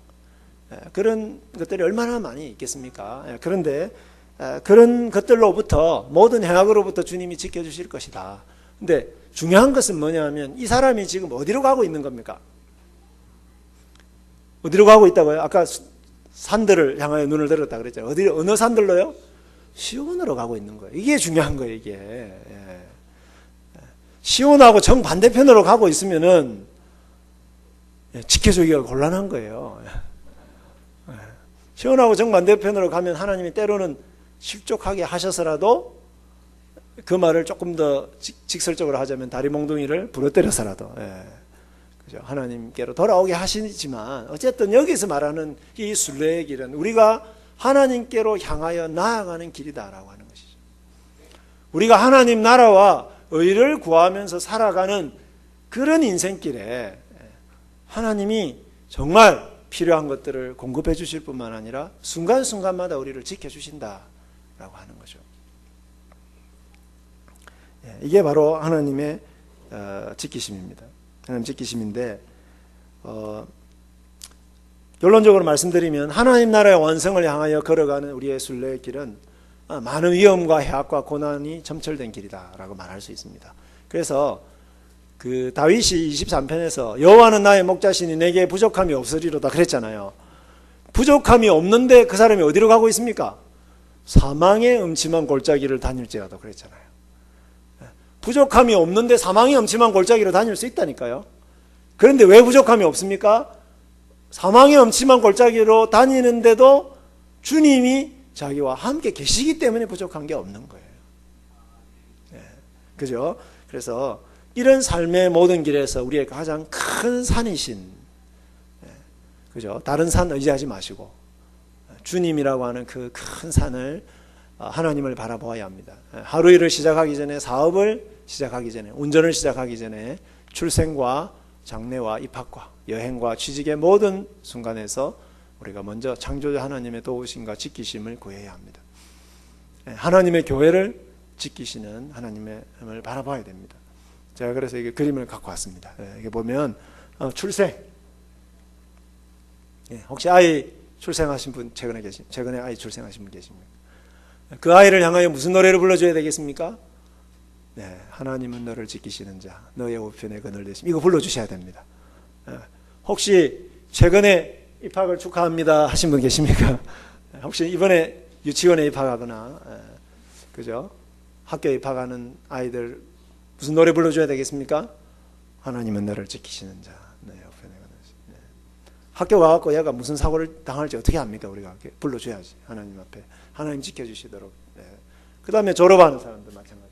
그런 것들이 얼마나 많이 있겠습니까? 그런데 그런 것들로부터 모든 행악으로부터 주님이 지켜주실 것이다. 근데 중요한 것은 뭐냐면 이 사람이 지금 어디로 가고 있는 겁니까? 어디로 가고 있다고요? 아까 산들을 향하여 눈을 들었다 그랬잖아요. 어느 산들로요? 시온으로 가고 있는 거예요. 이게 중요한 거예요, 이게. 시온하고 정반대편으로 가고 있으면은 지켜주기가 곤란한 거예요. 시온하고 정반대편으로 가면 하나님이 때로는 실족하게 하셔서라도 그 말을 조금 더 직설적으로 하자면 다리 몽둥이를 부러뜨려서라도 그죠? 하나님께로 돌아오게 하시지만 어쨌든 여기서 말하는 이 순례의 길은 우리가 하나님께로 향하여 나아가는 길이다라고 하는 것이죠. 우리가 하나님 나라와 의를 구하면서 살아가는 그런 인생길에 하나님이 정말 필요한 것들을 공급해 주실 뿐만 아니라 순간순간마다 우리를 지켜주신다라고 하는 거죠. 이게 바로 하나님의 지키심입니다. 하나님 지키심인데 결론적으로 말씀드리면 하나님 나라의 완성을 향하여 걸어가는 우리의 순례의 길은 많은 위험과 해악과 고난이 점철된 길이다라고 말할 수 있습니다. 그래서 그 다윗이 23편에서 여호와는 나의 목자시니 내게 부족함이 없으리로다 그랬잖아요. 부족함이 없는데 그 사람이 어디로 가고 있습니까? 사망의 음침한 골짜기를 다닐지라도 그랬잖아요. 부족함이 없는데 사망의 음침한 골짜기로 다닐 수 있다니까요. 그런데 왜 부족함이 없습니까? 사망의 음침한 골짜기로 다니는데도 주님이 자기와 함께 계시기 때문에 부족한 게 없는 거예요. 그죠? 그래서 이런 삶의 모든 길에서 우리의 가장 큰 산이신, 그죠? 다른 산 의지하지 마시고 주님이라고 하는 그 큰 산을 하나님을 바라보아야 합니다. 하루 일을 시작하기 전에, 사업을 시작하기 전에, 운전을 시작하기 전에 출생과 장래와 입학과 여행과 취직의 모든 순간에서 우리가 먼저 창조자 하나님의 도우심과 지키심을 구해야 합니다. 하나님의 교회를 지키시는 하나님을 바라봐야 됩니다. 제가 그래서 이게 그림을 갖고 왔습니다. 이게 보면 출생. 혹시 아이 출생하신 분 최근에 아이 출생하신 분 계십니까? 그 아이를 향하여 무슨 노래를 불러줘야 되겠습니까? 네, 하나님은 너를 지키시는 자, 너의 우편에 그늘 되심. 이거 불러주셔야 됩니다. 혹시 최근에 입학을 축하합니다 하신 분 계십니까? 혹시 이번에 유치원에 입학하거나, 그죠? 학교에 입학하는 아이들 무슨 노래 불러줘야 되겠습니까? 하나님은 너를 지키시는 자, 너의 우편에 그늘 되심. 네. 학교 와갖고 얘가 무슨 사고를 당할지 어떻게 합니까? 우리가 불러줘야지. 하나님 앞에. 하나님 지켜주시도록. 네. 그 다음에 졸업하는 사람들 마찬가지.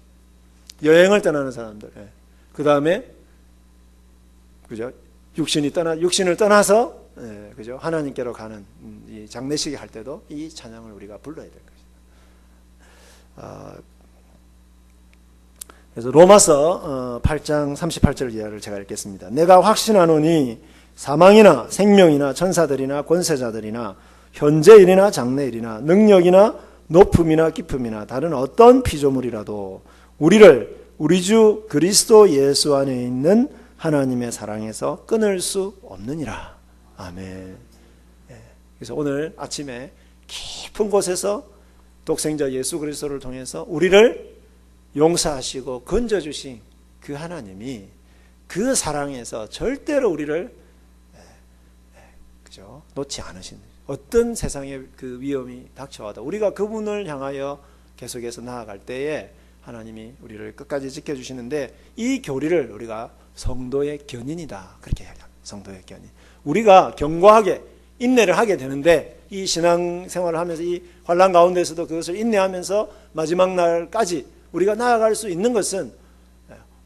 여행을 떠나는 사람들. 네. 그 다음에, 그죠? 육신을 떠나서, 네. 그죠? 하나님께로 가는 이 장례식을 할 때도 이 찬양을 우리가 불러야 될 것이다. 그래서 로마서 8장 38절 이하를 제가 읽겠습니다. 내가 확신하노니 사망이나 생명이나 천사들이나 권세자들이나 현재일이나 장래일이나 능력이나 높음이나 깊음이나 다른 어떤 피조물이라도 우리를 우리 주 그리스도 예수 안에 있는 하나님의 사랑에서 끊을 수 없느니라. 아멘. 그래서 오늘 아침에 깊은 곳에서 독생자 예수 그리스도를 통해서 우리를 용서하시고 건져주신 그 하나님이 그 사랑에서 절대로 우리를 그죠? 놓지 않으신 어떤 세상의 그 위험이 닥쳐와도 우리가 그분을 향하여 계속해서 나아갈 때에 하나님이 우리를 끝까지 지켜주시는데 이 교리를 우리가 성도의 견인이다 그렇게 이야기합니다. 성도의 견인. 우리가 견고하게 인내를 하게 되는데 이 신앙생활을 하면서 이 환난 가운데서도 그것을 인내하면서 마지막 날까지 우리가 나아갈 수 있는 것은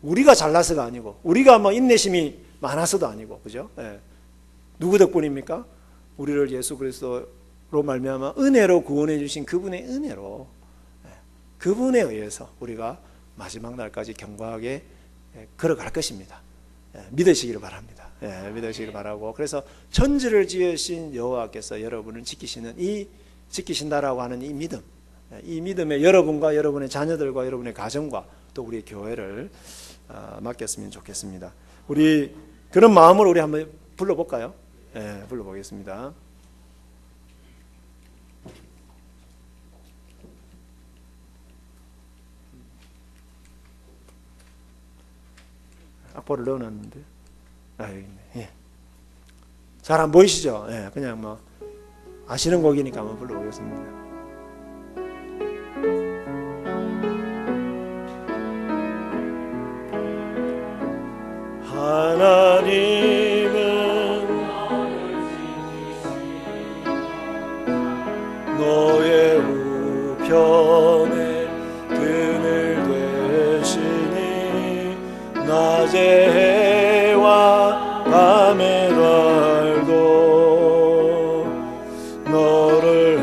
우리가 잘나서가 아니고 우리가 뭐 인내심이 많아서도 아니고 그죠? 누구 덕분입니까? 우리를 예수 그리스도로 말미암아 은혜로 구원해 주신 그분의 은혜로 그분에 의해서 우리가 마지막 날까지 견고하게 걸어갈 것입니다. 믿으시기를 바랍니다. 믿으시기를 바라고 그래서 천지를 지으신 여호와께서 여러분을 지키신다라고 하는 이 믿음, 이 믿음에 여러분과 여러분의 자녀들과 여러분의 가정과 또 우리의 교회를 맡겼으면 좋겠습니다. 우리 그런 마음으로 우리 한번 불러볼까요? 불러보겠습니다. 악보를 넣어놨는데 여기 있네. 예. 잘 안 보이시죠? 예, 그냥 뭐 아시는 곡이니까 한번 불러보겠습니다. 하나님은 너의 우편에 그늘 되시니 낮의 해와 밤의 달도 너를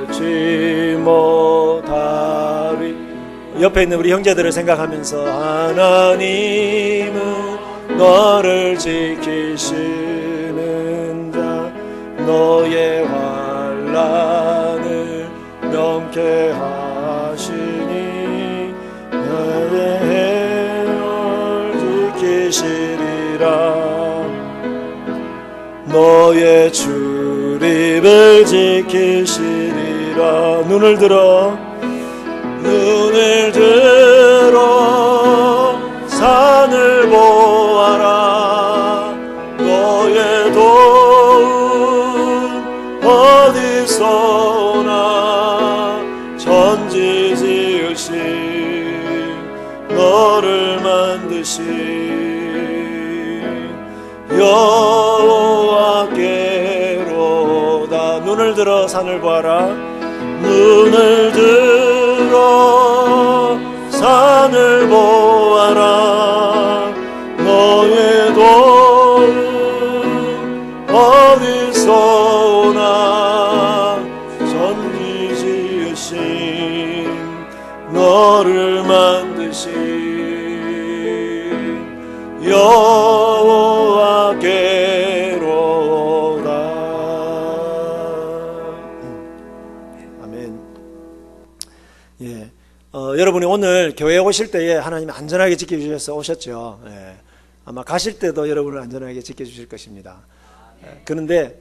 해치 못하리. 옆에 있는 우리 형제들을 생각하면서 하나님은 너를 지키시는 자 너의 환난을 명쾌하시니 너의 해를 지키시리라. 너의 출입을 지키시리라. 눈을 들어 산을 보아라. 너의 도움 어디서 오나. 천지 지으신 너를 만드신 여호와께로다. 눈을 들어 산을 보아라. 눈을 들어 산을 보아라. 너의 도움 어디서 오나. 천지 지으신 너를 만드신 여호와께로다. 아멘. 예. 여러분이 오늘 교회에 오실 때에 하나님이 안전하게 지켜주셔서 오셨죠. 예. 아마 가실 때도 여러분을 안전하게 지켜주실 것입니다. 예. 그런데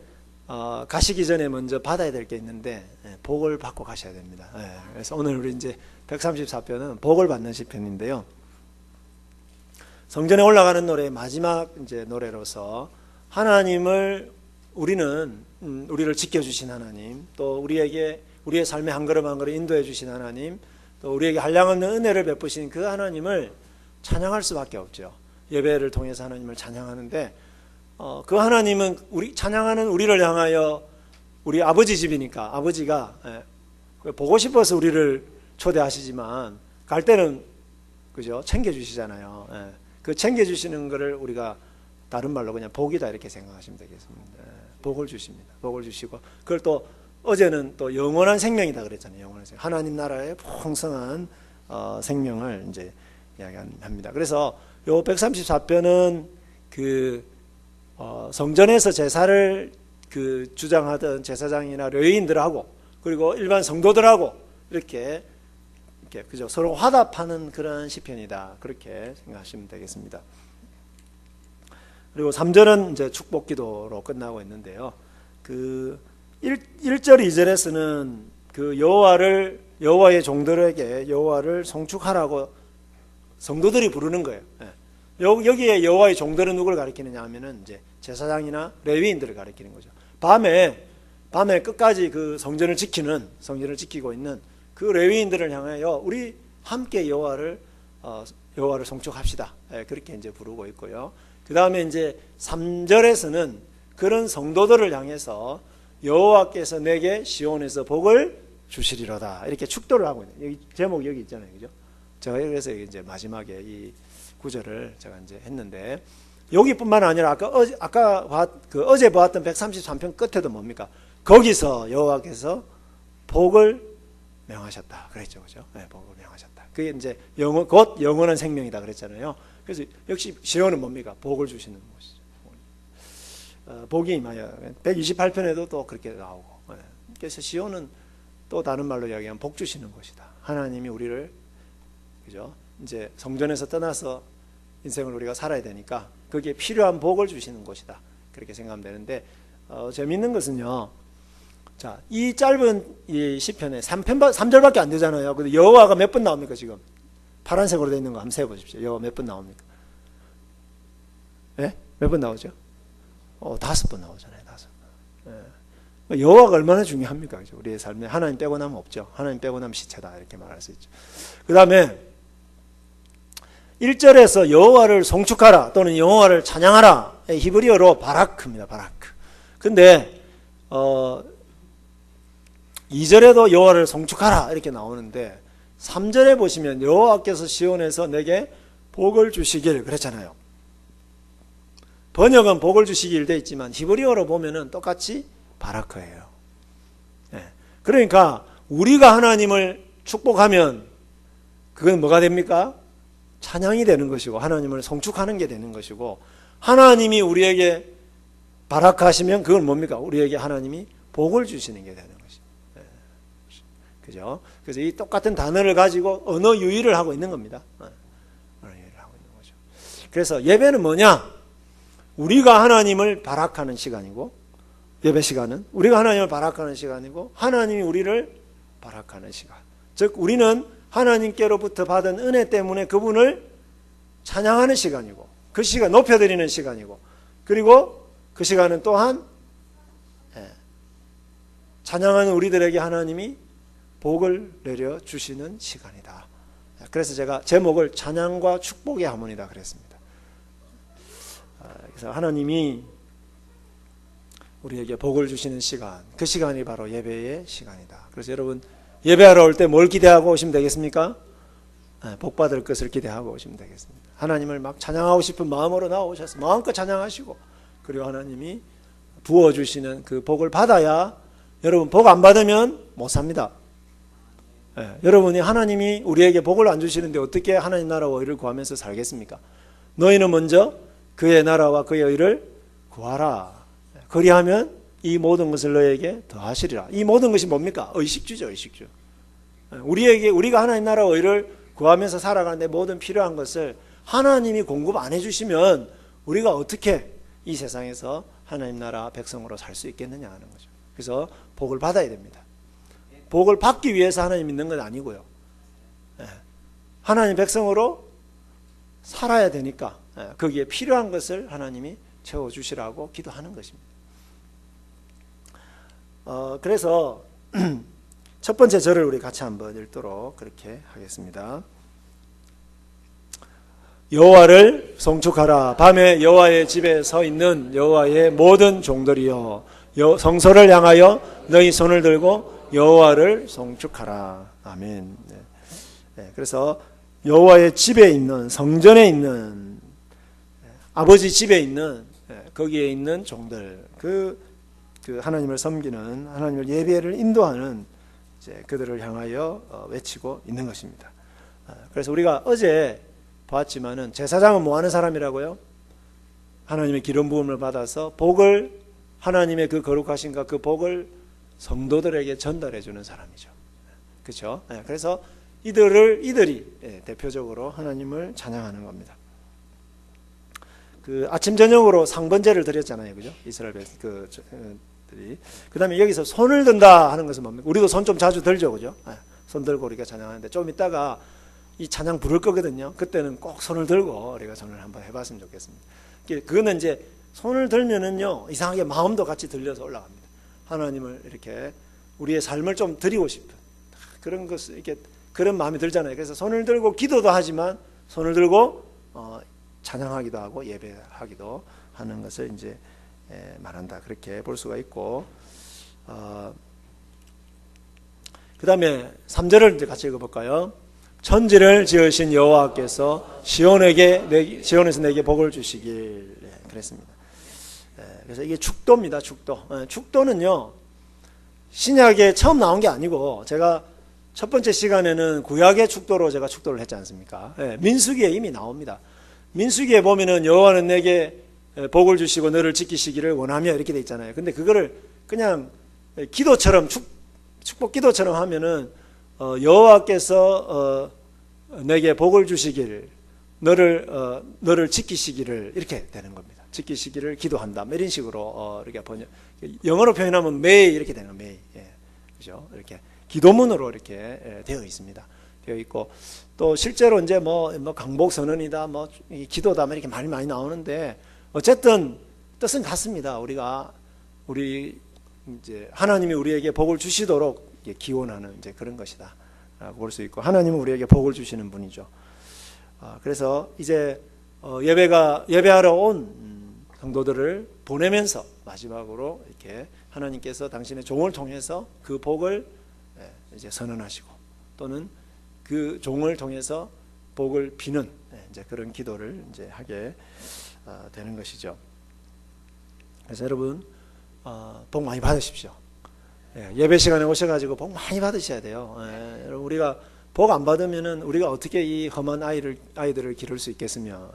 가시기 전에 먼저 받아야 될 게 있는데 복을 받고 가셔야 됩니다. 예. 그래서 오늘 우리 이제 134편은 복을 받는 시편인데요. 성전에 올라가는 노래의 마지막 이제 노래로서 하나님을 우리는 우리를 지켜주신 하나님, 또 우리에게 우리의 삶의 한 걸음 한 걸음 인도해 주신 하나님, 또 우리에게 한량없는 은혜를 베푸신 그 하나님을 찬양할 수밖에 없죠. 예배를 통해서 하나님을 찬양하는데 그 하나님은 우리 찬양하는 우리를 향하여 우리 아버지 집이니까 아버지가 보고 싶어서 우리를 초대하시지만 갈 때는 그죠 챙겨주시잖아요. 그 챙겨주시는 것을 우리가 다른 말로 그냥 복이다 이렇게 생각하시면 되겠습니다. 복을 주십니다. 복을 주시고 그걸 또 어제는 또 영원한 생명이다 그랬잖아요. 영원한 생명. 하나님 나라의 풍성한 생명을 이제 이야기합니다. 그래서 요 134편은 그 성전에서 제사를 그 주장하던 제사장이나 레위인들하고 그리고 일반 성도들하고 이렇게 그죠 서로 화답하는 그런 시편이다 그렇게 생각하시면 되겠습니다. 그리고 3절은 이제 축복 기도로 끝나고 있는데요. 그 1절 2절에서는 그 여호와의 종들에게 여호와를 송축하라고 성도들이 부르는 거예요. 여기에 여호와의 종들은 누구를 가리키느냐 하면은 이제 제사장이나 레위인들을 가리키는 거죠. 밤에 끝까지 그 성전을 지키고 있는 그 레위인들을 향하여 우리 함께 여호와를 송축합시다. 그렇게 이제 부르고 있고요. 그 다음에 이제 3절에서는 그런 성도들을 향해서 여호와께서 내게 시온에서 복을 주시리로다 이렇게 축도를 하고 있는 여기 제목 여기 있잖아요, 그죠? 제가 그래서 이제 마지막에 이 구절을 제가 이제 했는데 여기뿐만 아니라 어제 보았던 133편 끝에도 뭡니까? 거기서 여호와께서 복을 명하셨다 그랬죠, 그죠? 네, 복을 명하셨다. 그게 이제 곧 영원한 생명이다 그랬잖아요. 그래서 역시 시온은 뭡니까? 복을 주시는 곳이죠. 복이 임하여 128편에도 또 그렇게 나오고. 그래서 시온은 또 다른 말로 이야기하면 복 주시는 곳이다. 하나님이 우리를 그죠? 이제 성전에서 떠나서 인생을 우리가 살아야 되니까 거기에 필요한 복을 주시는 곳이다. 그렇게 생각하면 되는데 재미있는 것은요. 자, 이 짧은 이 시편에 3절밖에 안 되잖아요. 근데 여호와가 몇 번 나옵니까 지금? 파란색으로 되어 있는 거 한번 세보십시오. 여호와 몇 번 나옵니까? 예? 몇 번 나오죠? 5번 나오잖아요. 5번. 예. 여호와가 얼마나 중요합니까? 그죠? 우리의 삶에 하나님 빼고 나면 없죠. 하나님 빼고 나면 시체다 이렇게 말할 수 있죠. 그 다음에 1절에서 여호와를 송축하라 또는 여호와를 찬양하라, 히브리어로 바라크입니다. 바라크. 근데 2절에도 여호와를 송축하라 이렇게 나오는데 3절에 보시면 여호와께서 시온에서 내게 복을 주시길 그랬잖아요. 번역은 복을 주시길 돼 있지만 히브리어로 보면은 똑같이 바라크예요. 예. 그러니까 우리가 하나님을 축복하면 그건 뭐가 됩니까? 찬양이 되는 것이고 하나님을 송축하는 게 되는 것이고, 하나님이 우리에게 바라크하시면 그건 뭡니까? 우리에게 하나님이 복을 주시는 게 되는 것이죠. 예. 그죠? 그래서 이 똑같은 단어를 가지고 언어 유희를 하고 있는 겁니다. 언어 유희를 하고 있는 거죠. 그래서 예배는 뭐냐? 우리가 하나님을 바라크하는 시간이고, 예배 시간은 우리가 하나님을 바라크하는 시간이고 하나님이 우리를 바라크하는 시간. 즉 우리는 하나님께로부터 받은 은혜 때문에 그분을 찬양하는 시간이고, 그 시간 높여드리는 시간이고, 그리고 그 시간은 또한 찬양하는 우리들에게 하나님이 복을 내려주시는 시간이다. 그래서 제가 제목을 찬양과 축복의 하모니다 그랬습니다. 그래서 하나님이 우리에게 복을 주시는 시간, 그 시간이 바로 예배의 시간이다. 그래서 여러분 예배하러 올 때 뭘 기대하고 오시면 되겠습니까? 복 받을 것을 기대하고 오시면 되겠습니다. 하나님을 막 찬양하고 싶은 마음으로 나오셔서 마음껏 찬양하시고, 그리고 하나님이 부어주시는 그 복을 받아야, 여러분 복 안 받으면 못 삽니다. 여러분이 하나님이 우리에게 복을 안 주시는데 어떻게 하나님 나라와 의를 구하면서 살겠습니까? 너희는 먼저 그의 나라와 그의 의를 구하라. 그리하면 이 모든 것을 너에게 더하시리라. 이 모든 것이 뭡니까? 의식주죠, 의식주. 우리가 하나님 나라와 의를 구하면서 살아가는데 모든 필요한 것을 하나님이 공급 안 해주시면 우리가 어떻게 이 세상에서 하나님 나라 백성으로 살 수 있겠느냐 하는 거죠. 그래서 복을 받아야 됩니다. 복을 받기 위해서 하나님 믿는 건 아니고요. 하나님 백성으로 살아야 되니까 거기에 필요한 것을 하나님이 채워주시라고 기도하는 것입니다. 그래서 첫 번째 절을 우리 같이 한번 읽도록 그렇게 하겠습니다. 여호와를 송축하라. 밤에 여호와의 집에 서 있는 여호와의 모든 종들이여, 성소를 향하여 너희 손을 들고 여호와를 송축하라. 아멘. 그래서 여호와의 집에 있는, 성전에 있는, 아버지 집에 있는, 거기에 있는 종들, 그 하나님을 섬기는, 하나님을 예배를 인도하는 이제 그들을 향하여 외치고 있는 것입니다. 그래서 우리가 어제 보았지만은 제사장은 뭐 하는 사람이라고요? 하나님의 기름 부음을 받아서 복을, 하나님의 그 거룩하신가 그 복을 성도들에게 전달해 주는 사람이죠. 그렇죠? 그래서 이들이 대표적으로 하나님을 찬양하는 겁니다. 그 아침 저녁으로 상번제를 드렸잖아요, 그죠? 이스라엘 백성들이. 그다음에 여기서 손을 든다 하는 것은 뭡니까? 우리도 손 좀 자주 들죠, 그죠? 손 들고 우리가 찬양하는데 좀 이따가 이 찬양 부를 거거든요. 그때는 꼭 손을 들고 우리가 손을 한번 해봤으면 좋겠습니다. 그거는 이제 손을 들면은요 이상하게 마음도 같이 들려서 올라갑니다. 하나님을 이렇게 우리의 삶을 좀 드리고 싶은 그런 것을 이렇게 그런 마음이 들잖아요. 그래서 손을 들고 기도도 하지만 손을 들고 찬양하기도 하고 예배하기도 하는 것을 이제 말한다. 그렇게 볼 수가 있고, 그 다음에 3절을 이제 같이 읽어볼까요? 천지를 지으신 여호와께서 시온에서 내게 복을 주시길. 그랬습니다. 그래서 이게 축도입니다. 축도. 축도는요 신약에 처음 나온 게 아니고, 제가 첫 번째 시간에는 구약의 축도로 제가 축도를 했지 않습니까? 민수기에 이미 나옵니다. 민수기에 보면은 여호와는 내게 복을 주시고 너를 지키시기를 원하며 이렇게 돼 있잖아요. 근데 그거를 그냥 기도처럼 축복 기도처럼 하면은 여호와께서 내게 복을 주시기를, 너를 지키시기를 이렇게 되는 겁니다. 지키시기를 기도한다. 이런 식으로 이렇게 번역, 영어로 표현하면 may 이렇게 되는 거예요. may. 그죠? 이렇게 기도문으로 이렇게 되어 있습니다. 되어 있고, 또 실제로 이제 뭐 강복 선언이다, 뭐 기도다, 이렇게 말이 많이 나오는데 어쨌든 뜻은 같습니다. 우리 이제 하나님이 우리에게 복을 주시도록 기원하는 이제 그런 것이다 볼 수 있고, 하나님은 우리에게 복을 주시는 분이죠. 그래서 이제 예배하러 온 성도들을 보내면서 마지막으로 이렇게 하나님께서 당신의 종을 통해서 그 복을 이제 선언하시고, 또는 그 종을 통해서 복을 비는 이제 그런 기도를 이제 하게 되는 것이죠. 그래서 여러분 복 많이 받으십시오. 예배 시간에 오셔가지고 복 많이 받으셔야 돼요. 여러분, 우리가 복 안 받으면은 우리가 어떻게 이 험한 아이들을 기를 수 있겠으며,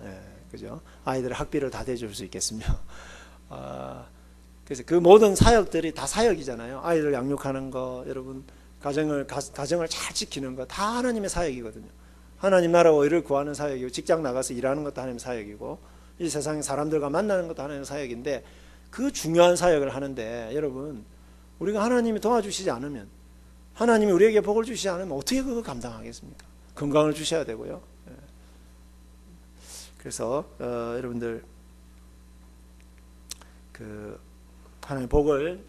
그죠? 아이들의 학비를 다 대줄 수 있겠으며. 그래서 그 모든 사역들이 다 사역이잖아요. 아이들 양육하는 거, 여러분 가정을 잘 지키는 거 다 하나님의 사역이거든요. 하나님 나라와 의를 구하는 사역이고, 직장 나가서 일하는 것도 하나님의 사역이고, 이 세상의 사람들과 만나는 것도 하나님의 사역인데, 그 중요한 사역을 하는데 여러분, 우리가 하나님이 도와주시지 않으면, 하나님이 우리에게 복을 주시지 않으면 어떻게 그거 감당하겠습니까? 건강을 주셔야 되고요. 그래서 여러분들 그 하나님의 복을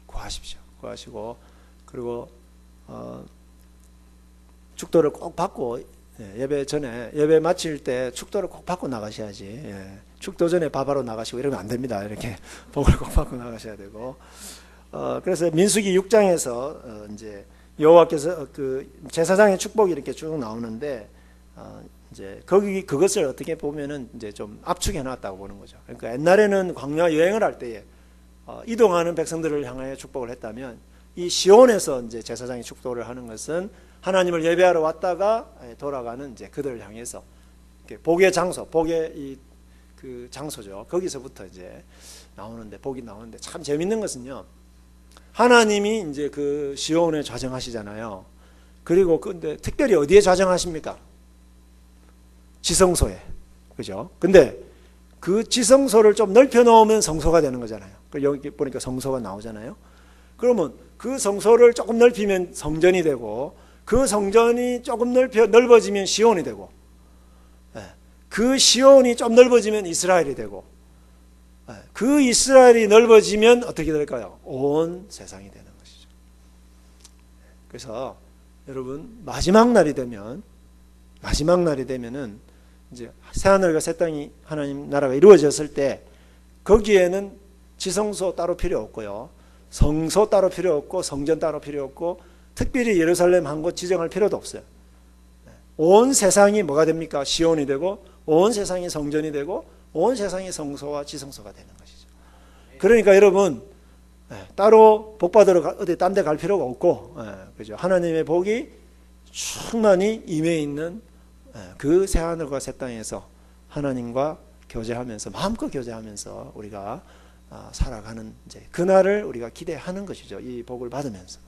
구하십시오. 구하시고, 그리고 축도를 꼭 받고, 예배 전에, 예배 마칠 때 축도를 꼭 받고 나가셔야지. 축도 전에 밥하러 나가시고 이러면 안 됩니다. 이렇게 복을 꼭 받고 나가셔야 되고. 그래서 민수기 6장에서 이제 여호와께서 그 제사장의 축복이 이렇게 쭉 나오는데, 이제 그것을 어떻게 보면은 이제 좀 압축해 놨다고 보는 거죠. 그러니까 옛날에는 광야 여행을 할 때에 이동하는 백성들을 향하여 축복을 했다면, 이 시온에서 이제 제사장이 축도를 하는 것은 하나님을 예배하러 왔다가 돌아가는 이제 그들을 향해서 복의 장소, 복의 그 장소죠. 거기서부터 이제 복이 나오는데, 참 재밌는 것은요, 하나님이 이제 그 시온에 좌정하시잖아요. 그리고 근데 특별히 어디에 좌정하십니까? 지성소에, 그죠? 근데 그 지성소를 좀 넓혀 놓으면 성소가 되는 거잖아요. 여기 보니까 성소가 나오잖아요. 그러면 그 성소를 조금 넓히면 성전이 되고, 그 성전이 조금 넓어지면 시온이 되고, 그 시온이 좀 넓어지면 이스라엘이 되고, 그 이스라엘이 넓어지면 어떻게 될까요? 온 세상이 되는 것이죠. 그래서 여러분, 마지막 날이 되면은 이제 새하늘과 새 땅이 하나님 나라가 이루어졌을 때, 거기에는 지성소 따로 필요 없고요, 성소 따로 필요 없고, 성전 따로 필요 없고, 특별히 예루살렘 한 곳 지정할 필요도 없어요. 온 세상이 뭐가 됩니까? 시온이 되고, 온 세상이 성전이 되고, 온 세상이 성소와 지성소가 되는 것이죠. 그러니까 여러분, 따로 복 받으러 어디 딴 데 갈 필요가 없고, 그죠? 하나님의 복이 충만히 임해 있는 그 새하늘과 새 땅에서 하나님과 교제하면서, 마음껏 교제하면서 우리가 살아가는 이제 그날을 우리가 기대하는 것이죠. 이 복을 받으면서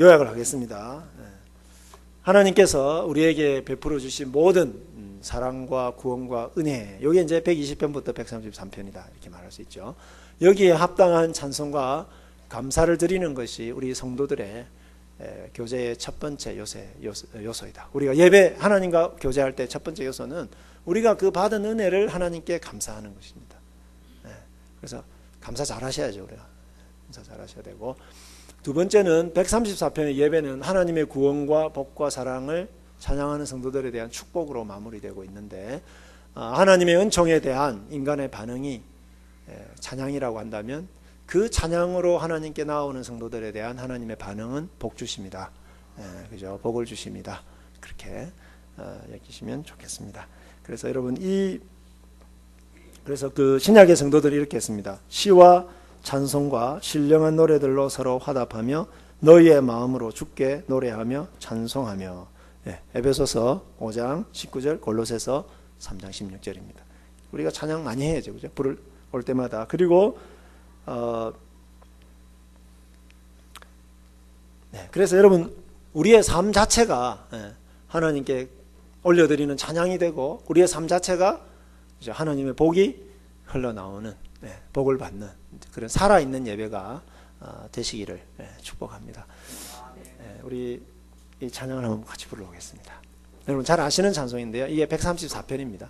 요약을 하겠습니다. 하나님께서 우리에게 베풀어 주신 모든 사랑과 구원과 은혜, 여기 이제 120편부터 133편이다 이렇게 말할 수 있죠. 여기에 합당한 찬송과 감사를 드리는 것이 우리 성도들의 교제의 첫 번째 요소이다. 우리가 예배, 하나님과 교제할 때 첫 번째 요소는 우리가 그 받은 은혜를 하나님께 감사하는 것입니다. 그래서 감사 잘 하셔야죠. 우리가 감사 잘 하셔야 되고, 두 번째는 134편의 예배는 하나님의 구원과 복과 사랑을 찬양하는 성도들에 대한 축복으로 마무리되고 있는데, 하나님의 은총에 대한 인간의 반응이 찬양이라고 한다면, 그 찬양으로 하나님께 나오는 성도들에 대한 하나님의 반응은 복 주십니다. 그죠? 복을 주십니다. 그렇게 여기시면 좋겠습니다. 그래서 여러분, 그래서 그 신약의 성도들이 이렇게 했습니다. 시와 찬송과 신령한 노래들로 서로 화답하며 너희의 마음으로 주께 노래하며 찬송하며. 에베소서 5장 19절, 골로새서 3장 16절입니다. 우리가 찬양 많이 해야죠, 그죠? 불을 올 때마다. 그리고 그래서 여러분, 우리의 삶 자체가 하나님께 올려드리는 찬양이 되고, 우리의 삶 자체가 하나님의 복이 흘러나오는, 복을 받는 그런 살아있는 예배가 되시기를 축복합니다. 우리 이 찬양을 한번 같이 불러보겠습니다. 여러분 잘 아시는 찬송인데요. 이게 134편입니다.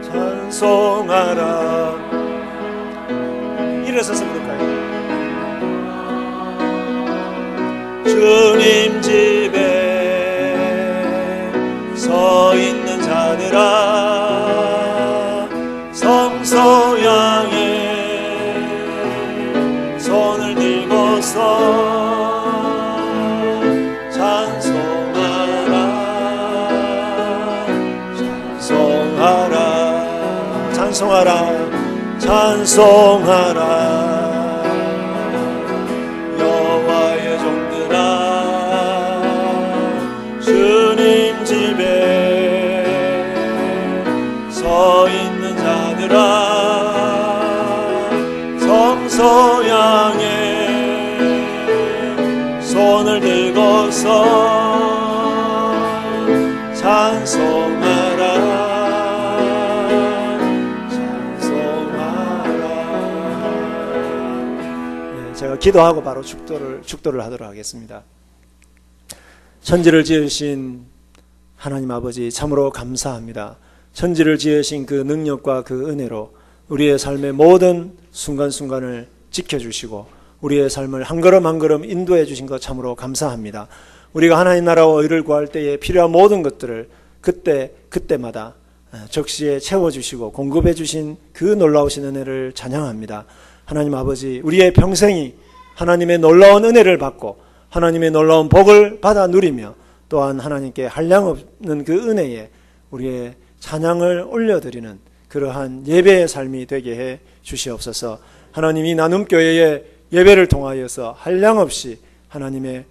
찬송하라. 일어서서 부를까요? 주님 집에 서 있는 자들아, 성소 향해 손을 들고서 찬송하라, 찬송하라, 찬송하라, 찬송하라. 여호와의 종들아, 주님 집에 서 있는 자들아, 성소 향해 손을 들고서 찬송하라, 제가 기도하고 바로 축도를 하도록 하겠습니다. 천지를 지으신 하나님 아버지 참으로 감사합니다. 천지를 지으신 그 능력과 그 은혜로 우리의 삶의 모든 순간순간을 지켜주시고 우리의 삶을 한 걸음 한 걸음 인도해 주신 것 참으로 감사합니다. 우리가 하나님 나라와 의를 구할 때에 필요한 모든 것들을 그때마다 적시에 채워주시고 공급해 주신 그 놀라우신 은혜를 찬양합니다. 하나님 아버지, 우리의 평생이 하나님의 놀라운 은혜를 받고 하나님의 놀라운 복을 받아 누리며 또한 하나님께 한량없는 그 은혜에 우리의 찬양을 올려드리는 그러한 예배의 삶이 되게 해 주시옵소서. 하나님이 나눔교회의 예배를 통하여서 한량없이 하나님이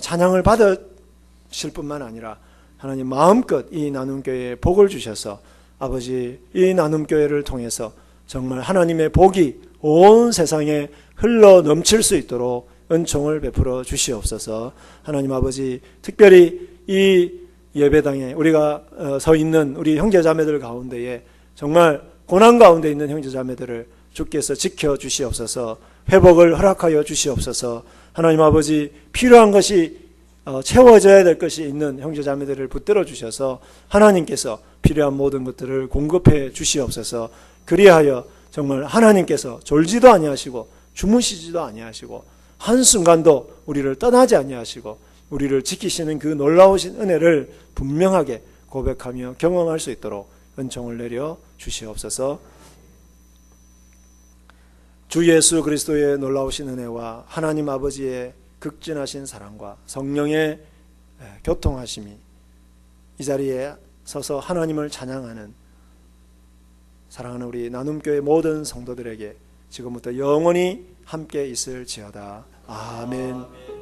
찬양을 받으실 뿐만 아니라 하나님 마음껏 이 나눔교회에 복을 주셔서 아버지, 이 나눔교회를 통해서 정말 하나님의 복이 온 세상에 흘러 넘칠 수 있도록 은총을 베풀어 주시옵소서. 하나님 아버지, 특별히 이 예배당에 우리가 서 있는 우리 형제자매들 가운데에 정말 고난 가운데 있는 형제자매들을 주께서 지켜 주시옵소서. 회복을 허락하여 주시옵소서. 하나님 아버지, 필요한 것이 채워져야 될 것이 있는 형제자매들을 붙들어 주셔서 하나님께서 필요한 모든 것들을 공급해 주시옵소서. 그리하여 정말 하나님께서 졸지도 아니하시고 주무시지도 아니하시고 한순간도 우리를 떠나지 아니하시고 우리를 지키시는 그 놀라우신 은혜를 분명하게 고백하며 경험할 수 있도록 은총을 내려 주시옵소서. 주 예수 그리스도의 놀라우신 은혜와 하나님 아버지의 극진하신 사랑과 성령의 교통하심이 이 자리에 서서 하나님을 찬양하는 사랑하는 우리 나눔교회 모든 성도들에게 지금부터 영원히 함께 있을지어다. 아멘.